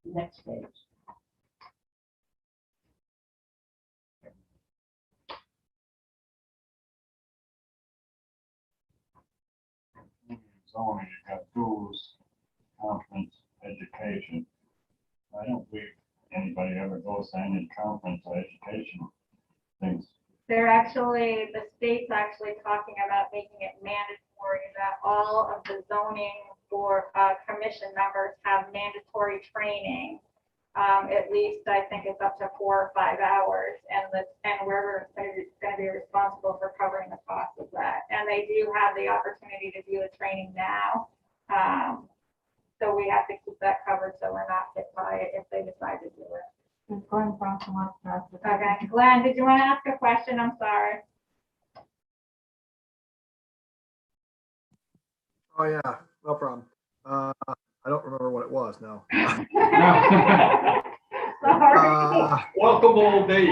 Next page. Zoning, you got dues, conference, education. I don't believe anybody ever goes to any conference or education things. The state's actually talking about making it mandatory mandatory, that all of the zoning for commission members have mandatory training. At least I think it's up to 4 or 5 hours, and we're going to be responsible for covering the cost of that. And they do have the opportunity to do the training now. So we have to keep that covered so we're not hit by it if they decide to do it. It's going from us. Okay, Glenn, did you want to ask a question? I'm sorry. Oh, yeah, no problem. I don't remember what it was now. Sorry. Welcome old age.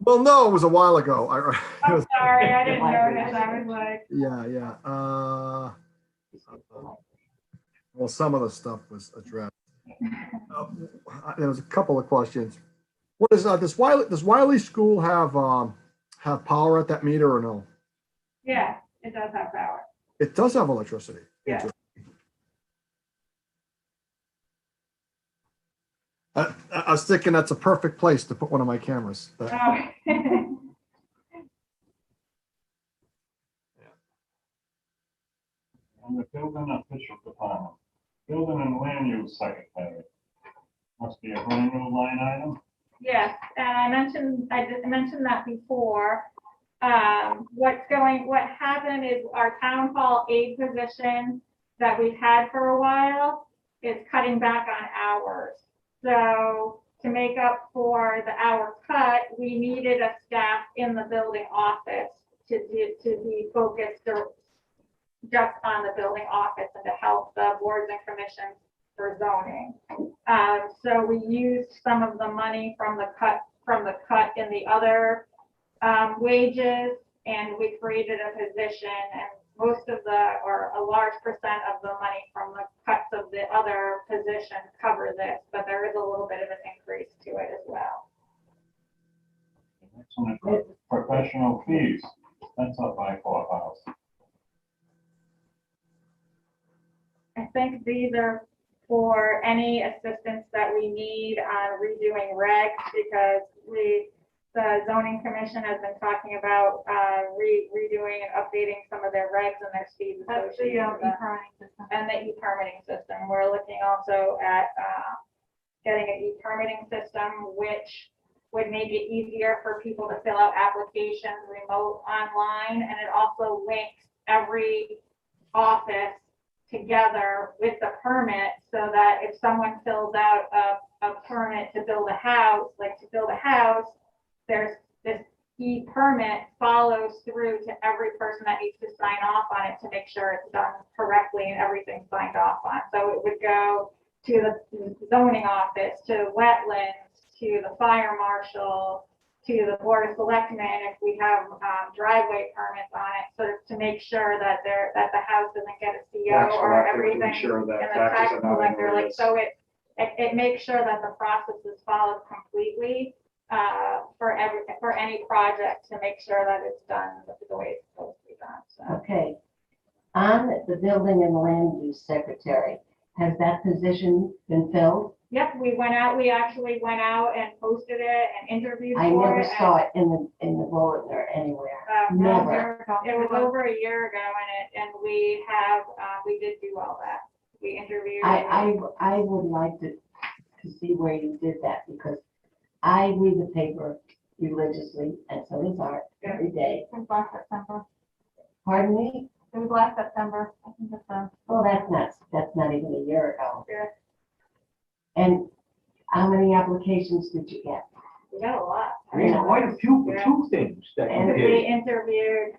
Well, no, it was a while ago. It I'm was- sorry, I didn't notice. I was like, Yeah. Well, some of the stuff was addressed. There was a couple of questions. What is, does Wiley School have power at that meter or no? yeah, it does have power. It does have electricity. Yeah. I was thinking that's a perfect place to put one of my cameras. But- Oh. And the building official department, building and land use secretary. Must be a brand new line item. Yes, and I mentioned that before. What happened is our town hall aide position that we've had for a while is cutting back on hours. So to make up for the hour cut, we needed a staff in the building office to be focused just on the building office and to help the boards and commissions for zoning. So we used some of the money from the cut in the other wages, and we created a position, and most of or a large percent of the money from the cuts of the other positions cover this, but there is a little bit of an increase to it as well. Excellent. Professional fees, that's up by 4,000. I think these are for any assistance that we need on redoing regs, because the zoning commission has been talking about redoing and updating some of their regs and their fees That's the associated with that. e-permitting system. And the e-permitting system. We're looking also at getting an e-permitting system, which would make it easier for people to fill out applications remote online. And it also links every office together with the permit, so that if someone fills out a permit to build a house, there's this e-permit follows through to every person that needs to sign off on it to make sure it's done correctly and everything's signed off on. So it would go to the zoning office, to wetlands, to the fire marshal, to the board of selectmen if we have driveway permits on it, so to make sure that the house doesn't get a CO Tax or collector to everything. ensure And that the taxes tax are not in collector, like, arrears. so it makes sure that the process is followed completely for any project, to make sure that it's done the way it's supposed to be done, so. Okay. On the building and land use secretary, has that position been filled? Yep, we actually went out and posted it and interviewed I for never it. saw it in the bulletin or anywhere. Never. It was over a year ago, and we did do all that. We interviewed. I would like to see where you did that, because I read the paper religiously, and so does Art, every day. It was last September. Pardon me? It was last September. I think it's, Well, that's not even a year ago. Yeah. And how many applications did you get? We got a lot. I mean, quite a few, Yeah. two things that And you We did. interviewed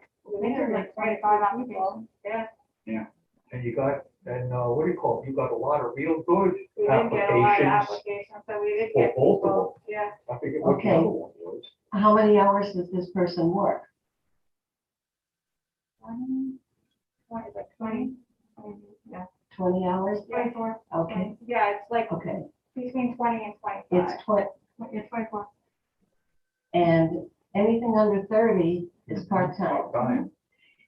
like 25 people. applications. Yeah, And you got, what do you call it? You got a lot of real good we did get a lot of applications. applications, so we did For get both of people. Yeah. I forget what the Okay. other one was. How many hours does this person work? 20. Yeah. 20 hours? 24. Okay, Yeah, it's like okay. between 20 and 25. It's 20, It's 24. and anything under 30 is part-time Time.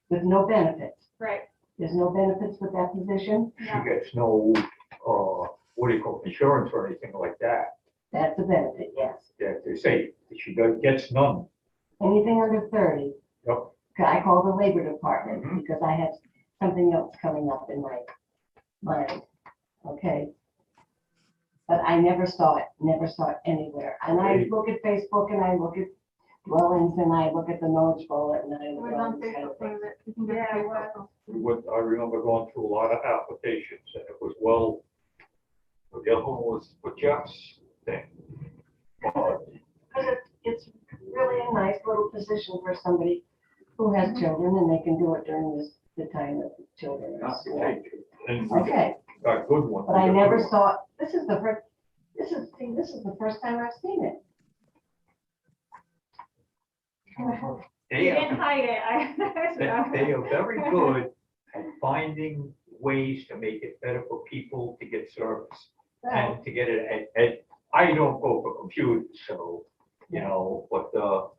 with no benefits. Right. There's no benefits with that position? She No. gets no, what do you call it, insurance or anything like that. That's a benefit, yes. That they say that she gets none. Anything under 30, Yep. I called the labor department Mhm. because I had something else coming up in my mind, okay? But I never saw it anywhere. And I look at Facebook and I look at dwellings and I look at the knowledge bullet and I It look was at all on these kind of Facebook, things. you can get Yeah, it Facebook. was. I remember going through a lot of applications and it was well, the other one was for Jeff's thing. But Because it's really a nice little position for somebody who has children and they can do it during the time that the children are at not to school. take it. And we Okay, got a good one. but I never saw, this is the first time I've seen it. You They didn't are, hide it. they are very good at finding ways to make it better for people to get service and to get it I don't go for computers, so, but,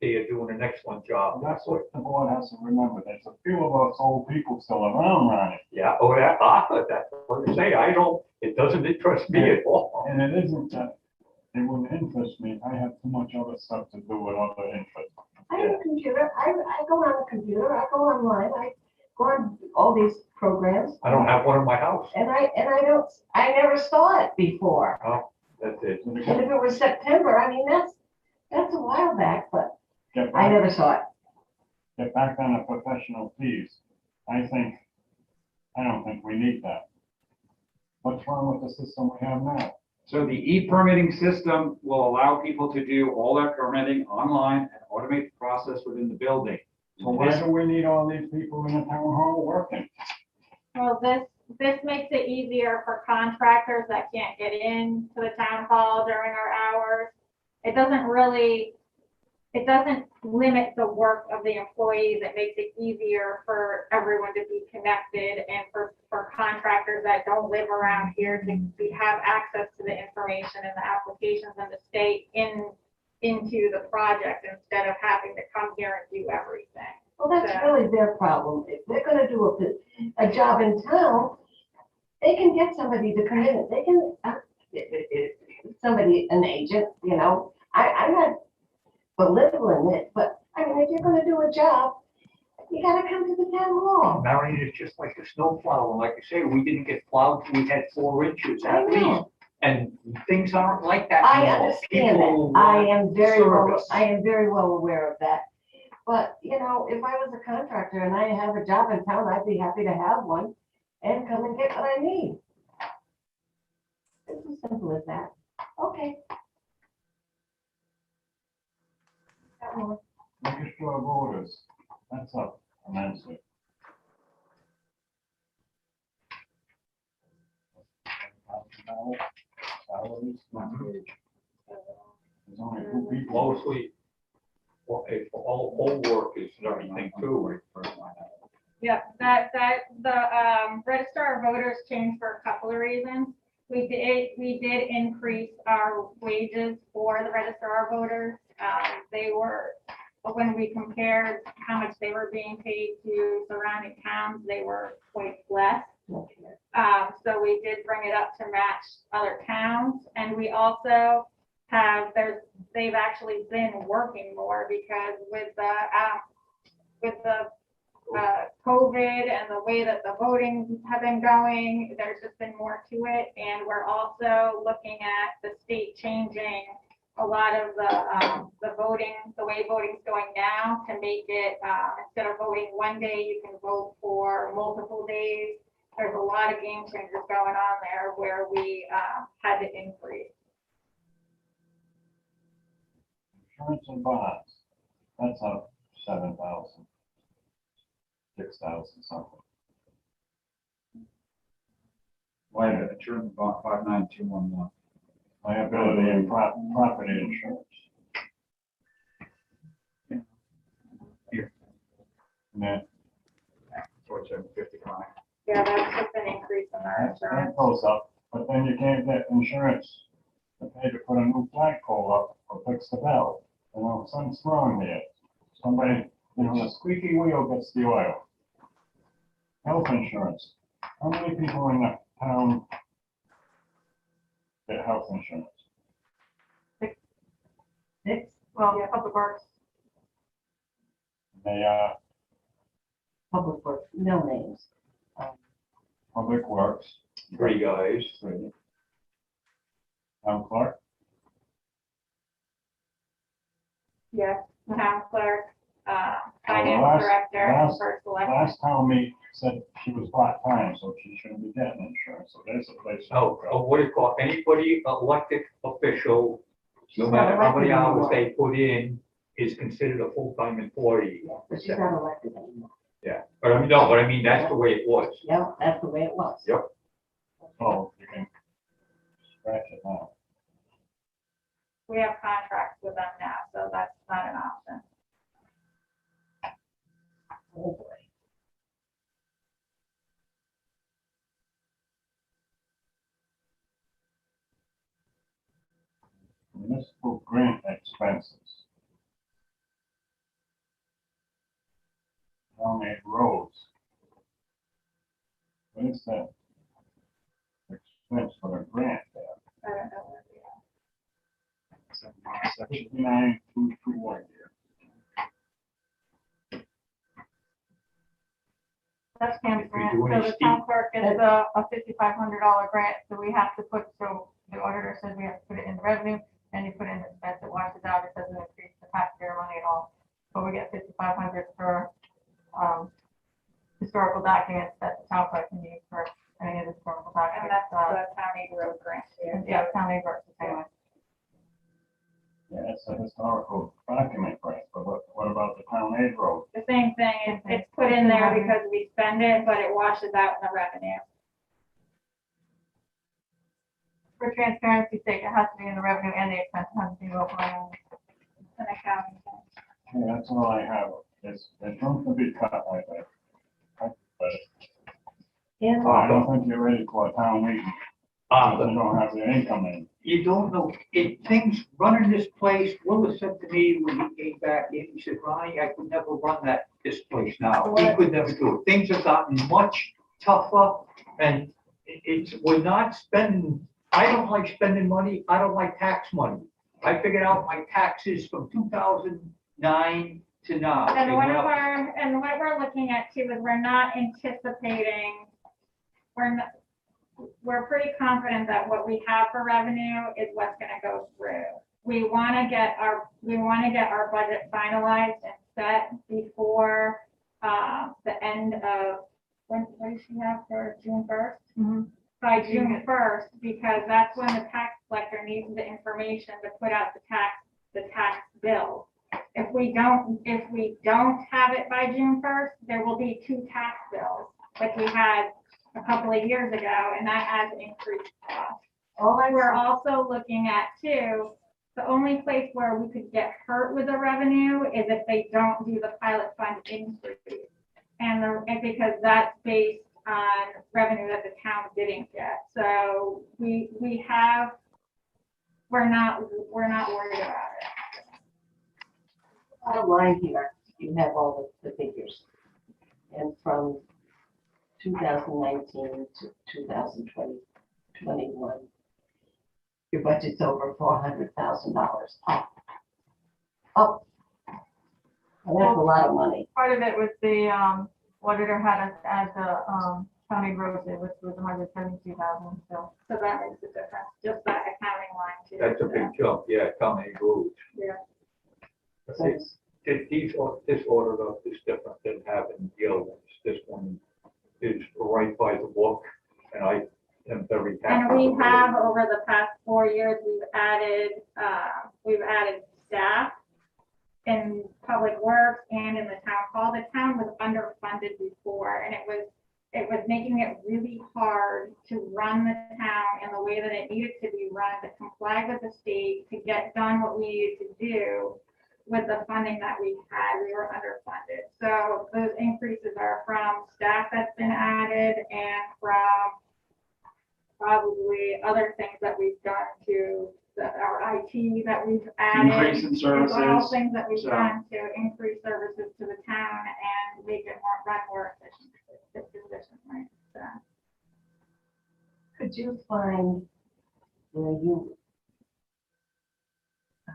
they are doing an excellent job. That's what the board has to remember. There's a few of us old people still around, Ronnie. Yeah, that's what I say. It doesn't interest me at all. And it isn't that it wouldn't interest me. I have too much other stuff to do with other interests. I have a computer, I go on the computer, I go online, I go on all these programs. I don't have one in my house. And I never saw it before. That's it. And if it was September, I mean, that's a while back, but Get I back, never saw it. get back on the professional fees. I don't think we need that. What's wrong with the system we have now? So the e-permitting system will allow people to do all their permitting online and automate the process within the building. So why do we need all these people in the town hall working? Well, this makes it easier for contractors that can't get into the town hall during our hours. It doesn't limit the work of the employees. It makes it easier for everyone to be connected and for contractors that don't live around here to have access to the information and the applications and to stay into the project instead of having to come here and do everything. Well, that's really their problem. If they're gonna do a job in town, they can get somebody to come in. They can, somebody, an agent, I'm not belittling it, but I mean, if you're gonna do a job, you gotta come to the town hall. Marion, it's just like the snow plowing. Like you say, we didn't get plowed till we had 4 inches I at least. know. And things aren't like that I anymore. understand People that. I want am very well, service. I am very well aware of that. But, if I was a contractor and I have a job in town, I'd be happy to have one and come and get what I need. It's as simple as that. Okay. Got more. Register of voters, that's up immensely. Salaries, there's only 2 people. Mostly, all workers and everything too. Yeah, the registrar of voters changed for a couple of reasons. We did increase our wages for the registrar of voters. They were, when we compared how much they were being paid to surrounding towns, they were quite less. So we did bring it up to match other towns, and we also they've actually been working more because with the COVID and the way that the voting have been going, there's just been more to it. And we're also looking at the state changing a lot of the voting, the way voting's going now to make it, instead of voting one day, you can vote for multiple days. There's a lot of game changers going on there where we had to increase. Insurance and bonds, that's up 7,000. 6,000 something. Why did insurance bond 59211? Liability and property insurance. Yeah, Towards 755. Yeah, that's just an increase in our insurance. that goes up, but then you can't get insurance to pay to put a new flagpole up or fix the bell. Something's wrong there. Somebody, the squeaky wheel gets the oil. Health insurance. How many people in the town get health insurance? Well, Public Works. They are Public Works, no names. Public Works, 3 guys. three. Town clerk, Yes, town clerk, last- finance director, and last- first selectman. last town meeting said she was part-time, so she shouldn't be getting insurance, so there's a place. What do you call, anybody elected official, She's no not matter how many elected hours anymore. they put in, is considered a full-time employee. Yeah, but she's not elected anymore. Yeah, but I mean, no, but I mean, that's the way it was. Yeah, that's the way it was. Yep. So you can scratch it now. We have contracts with them now, so that's not an option. Oh, boy. Municipal grant expenses. Town aid roads. What is that? Expense for a grant there. I don't know where we are. 59,221 here. That's Cam's If we grant, do so any the town clerk is a $5,500 grant, so we have to put, so the auditor says we have to put it in the revenue, and you put in the expense, it washes out, it doesn't increase the taxpayer money at all. But we get 5,500 for, historical documents that the town clerk can use for any of the historical And documents. that's the county road grant too. Yeah, town aid works the same way. Yeah, it's a historical document grant, but what about the town aid road? The same thing, it's put in there because we spend it, but it washes out in the revenue. For transparency's sake, it has to be in the revenue and the expense has to be local. It's an accounting thing. Yeah, that's all I have. It's room to be cut, I think. But And I don't think you're ready for a town meeting. You don't have the income in. You don't know, things running this place, Willis said to me when he came back in, he said, Ronnie, I could never run this place now. He could never do it. Things have gotten much tougher and we're not spending, I don't like spending money, I don't like tax money. I figured out my taxes from 2009 to now. They And went up. what we're looking at too is we're not anticipating, we're pretty confident that what we have for revenue is what's gonna go through. We wanna get our budget finalized and set before, the end of, what does she have for June 1st? Mhm. By June 1st, because that's when the tax collector needs the information to put out the tax bill. If we don't have it by June 1st, there will be 2 tax bills, like we had a couple of years ago, and that adds increased cost. We're also looking at too, the only place where we could get hurt with the revenue is if they don't do the pilot fund increase. And because that's based on revenue that the town didn't get. So we're not worried about it. bottom line here, you have all the figures. And from 2019 to 2020, 21, your budget's over $400,000 up. Up. And that's a lot of money. Part of it was the, auditor had us as a, county roads, which was 172,000, so. So that makes a difference, just that accounting line too. That's a big jump, yeah, county roads. Yeah. This order is different than having the other ones. This one is right by the book, and I am very happy. And we with it. have, over the past 4 years, we've added staff in public works and in the town hall. The town was underfunded before, and it was making it really hard to run the town in the way that it needed to be run, to comply with the state, to get done what we needed to do with the funding that we had. We were underfunded. So those increases are from staff that's been added and from probably other things that we've done to our IT that we've added. Increase in It's all services. things that we've so- done to increase services to the town and make it run more efficiently. So, Could you find where you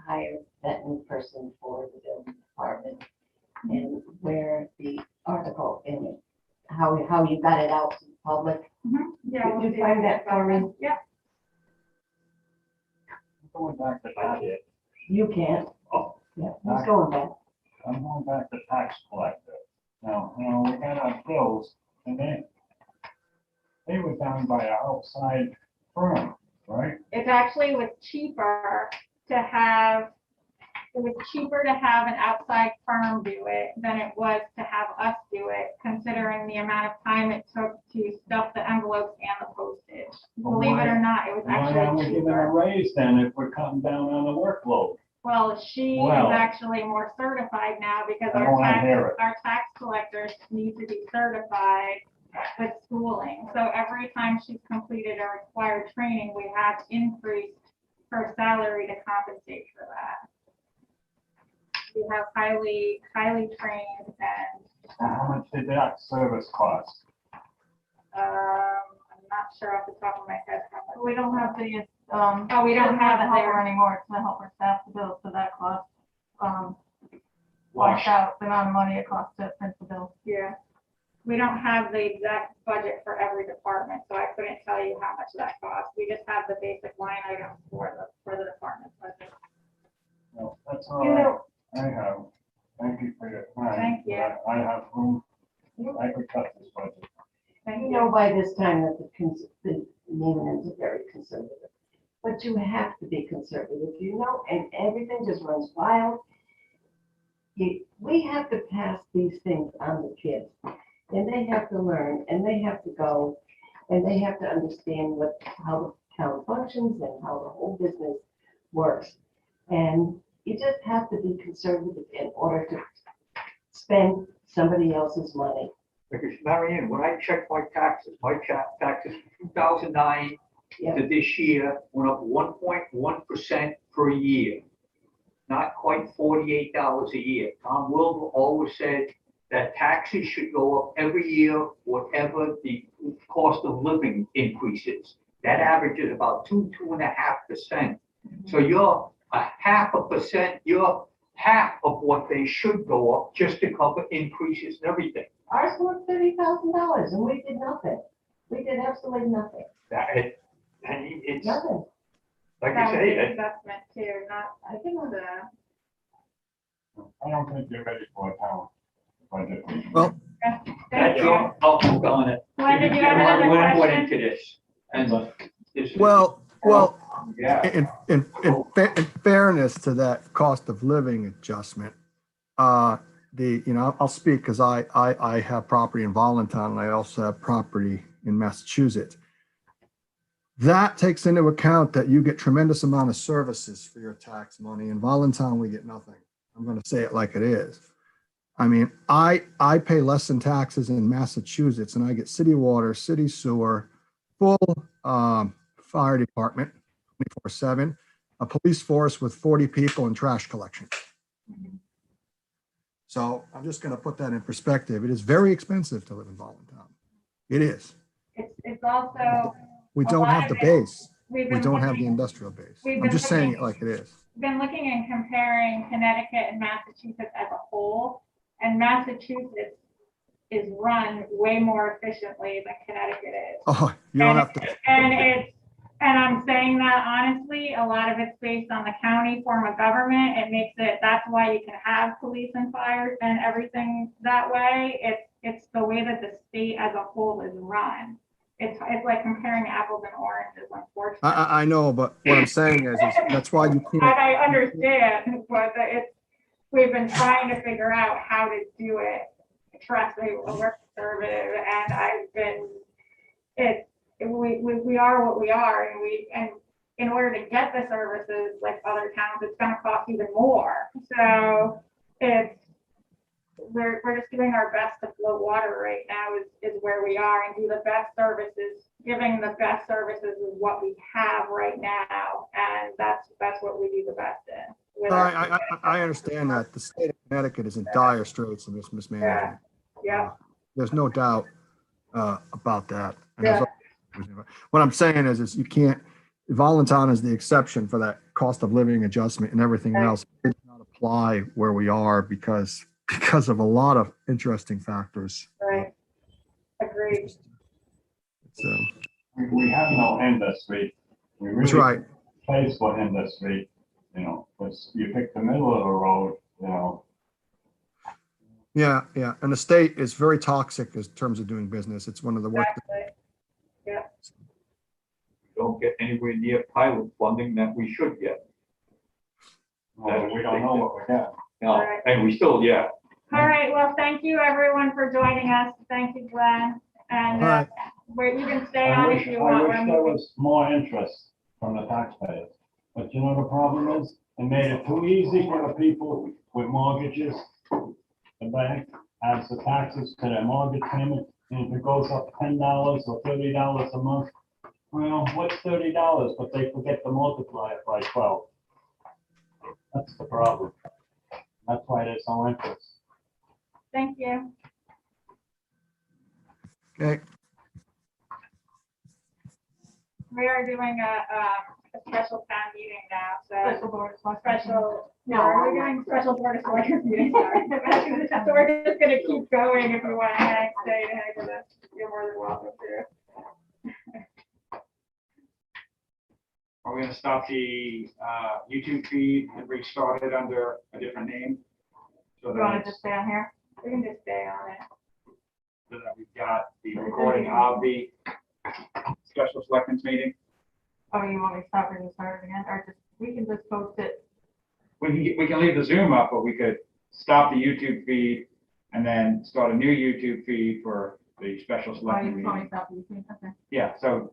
hired that new person for the building department and where the article in it, how you got it out to the public. Yeah. Could we'll you see find if that for me? Yep. Going back to tax, You can't. Oh. Yeah, who's going back? I'm going back to tax collector. Now, we got our bills, and they were done by an outside firm, right? It actually was cheaper to have, it was cheaper to have an outside firm do it than it was to have us do it, considering the amount of time it took to stuff the envelopes and the postage. Well, Believe it why- or not, it was Why aren't we actually giving a cheaper. raise then if we're cutting down on the workload? Well, she is Well- actually more certified now because I don't wanna hear it. our tax collectors need to be certified with schooling. So every time she's completed a required training, we have increased her salary to compensate for that. We have highly trained and, How much did that service cost? I'm not sure off the top of my head. how much. We don't have the, Oh, we don't have the it helper there. anymore, it's the helper staff to bill, so that cost, Wash. washed out the amount of money it costs to print the bill. Yeah. We don't have the exact budget for every department, so I couldn't tell you how much that costs. We just have the basic line items for the department budget. No, that's You all know, I have. Thank you for your time. Thank you. But I have room, I could cut this budget. Thank you you. know by this time that the Neiman's are very conservative. But you have to be conservative, and everything just runs wild. We have to pass these things on to kids, and they have to learn, and they have to go, and they have to understand how the town functions and how the whole business works. And you just have to be conservative in order to spend somebody else's money. Because Marianne, when I checked my taxes from 2009 Yeah. to this year went up 1.1% per year. Not quite $48 a year. Tom Wilbur always said that taxes should go up every year, whatever the cost of living increases. That averages about 2.5%. So you're a 0.5%, you're half of what they should go up just to cover increases and everything. Ours was $30,000 and we did nothing. We did absolutely nothing. And it's, Nothing. like That I was say, the investment too, not, I think it was I don't think you're ready for a town budget. Well, thank that's you. your outlook on it. Glenn, did you have another When I went question? into this, and this is- well, Yeah. in fairness to that cost of living adjustment, I'll speak because I have property in Voluntown and I also have property in Massachusetts. That takes into account that you get tremendous amount of services for your tax money. In Voluntown, we get nothing. I'm going to say it like it is. I mean, I pay less in taxes in Massachusetts and I get city water, city sewer, full fire department, 24/7, a police force with 40 people and trash collection. So I'm just going to put that in perspective. It is very expensive to live in Voluntown. It is. It's also, We A don't lot have of the it- base. we've We been don't have the looking, industrial base. we've I'm been just saying it looking- like it is. been looking and comparing Connecticut and Massachusetts as a whole, and Massachusetts is run way more efficiently than Connecticut is. Oh, you don't have to. And I'm saying that honestly, a lot of it's based on the county form of government. It makes it, that's why you can have police and fire and everything that way. It's the way that the state as a whole is run. It's like comparing apples and oranges, unfortunately. I know, but what I'm saying is that's why you And can't. I understand, but we've been trying to figure out how to do it. Trust me, we're conservative and we are what we are and in order to get the services like other towns, it's gonna cost even more. So we're just doing our best to float water right now is where we are and do the best services. Giving the best services is what we have right now, and that's what we do the best in. with our- I understand that the state of Connecticut is in dire straits in this mismanagement. Yeah, There's no doubt about that. And Yeah. What I'm saying is you can't, Voluntown is the exception for that cost of living adjustment and everything Right. else. It does not apply where we are because because of a lot of interesting factors. Right. Agreed. It's, We have no industry. We that's really right. place for industry, you know, because you pick the middle of the road, you know. Yeah, yeah. And the state is very toxic in terms of doing business. It's one of the worst. Exactly. We don't get anywhere near pilot funding that we should get. Well, we don't know what we got. No, Right. and we still, yeah. All right, well, thank you everyone for joining us. Thank you, Glenn. And All right. you can stay on if you want. I We're wish there moving. was more interest from the taxpayers. But you know, the problem is, it made it too easy for the people with mortgages. The bank adds the taxes to their mortgage payment, and if it goes up $10 or $30 a month, well, what's $30? But they forget to multiply it by 12. That's the problem. That's why there's no interest. Thank you. Okay. We are doing a special town meeting now, Special so board of selectmen. no, we're doing special board of selectmen meeting. Sorry. So we're just gonna keep going. If you want to stay to hang with us, you're more than welcome to. Are we gonna stop the YouTube feed and restart it under a different name? So You want that, to just stay on here? We can just stay on it. so that we've got the recording of the special selectmen's meeting. Oh, you want me to stop it and start it again, or just, we can just post it? We can leave the Zoom up, but we could stop the YouTube feed and then start a new YouTube feed for the special Oh, selectmen you want me meeting. to stop it, you think, okay. Yeah, so don't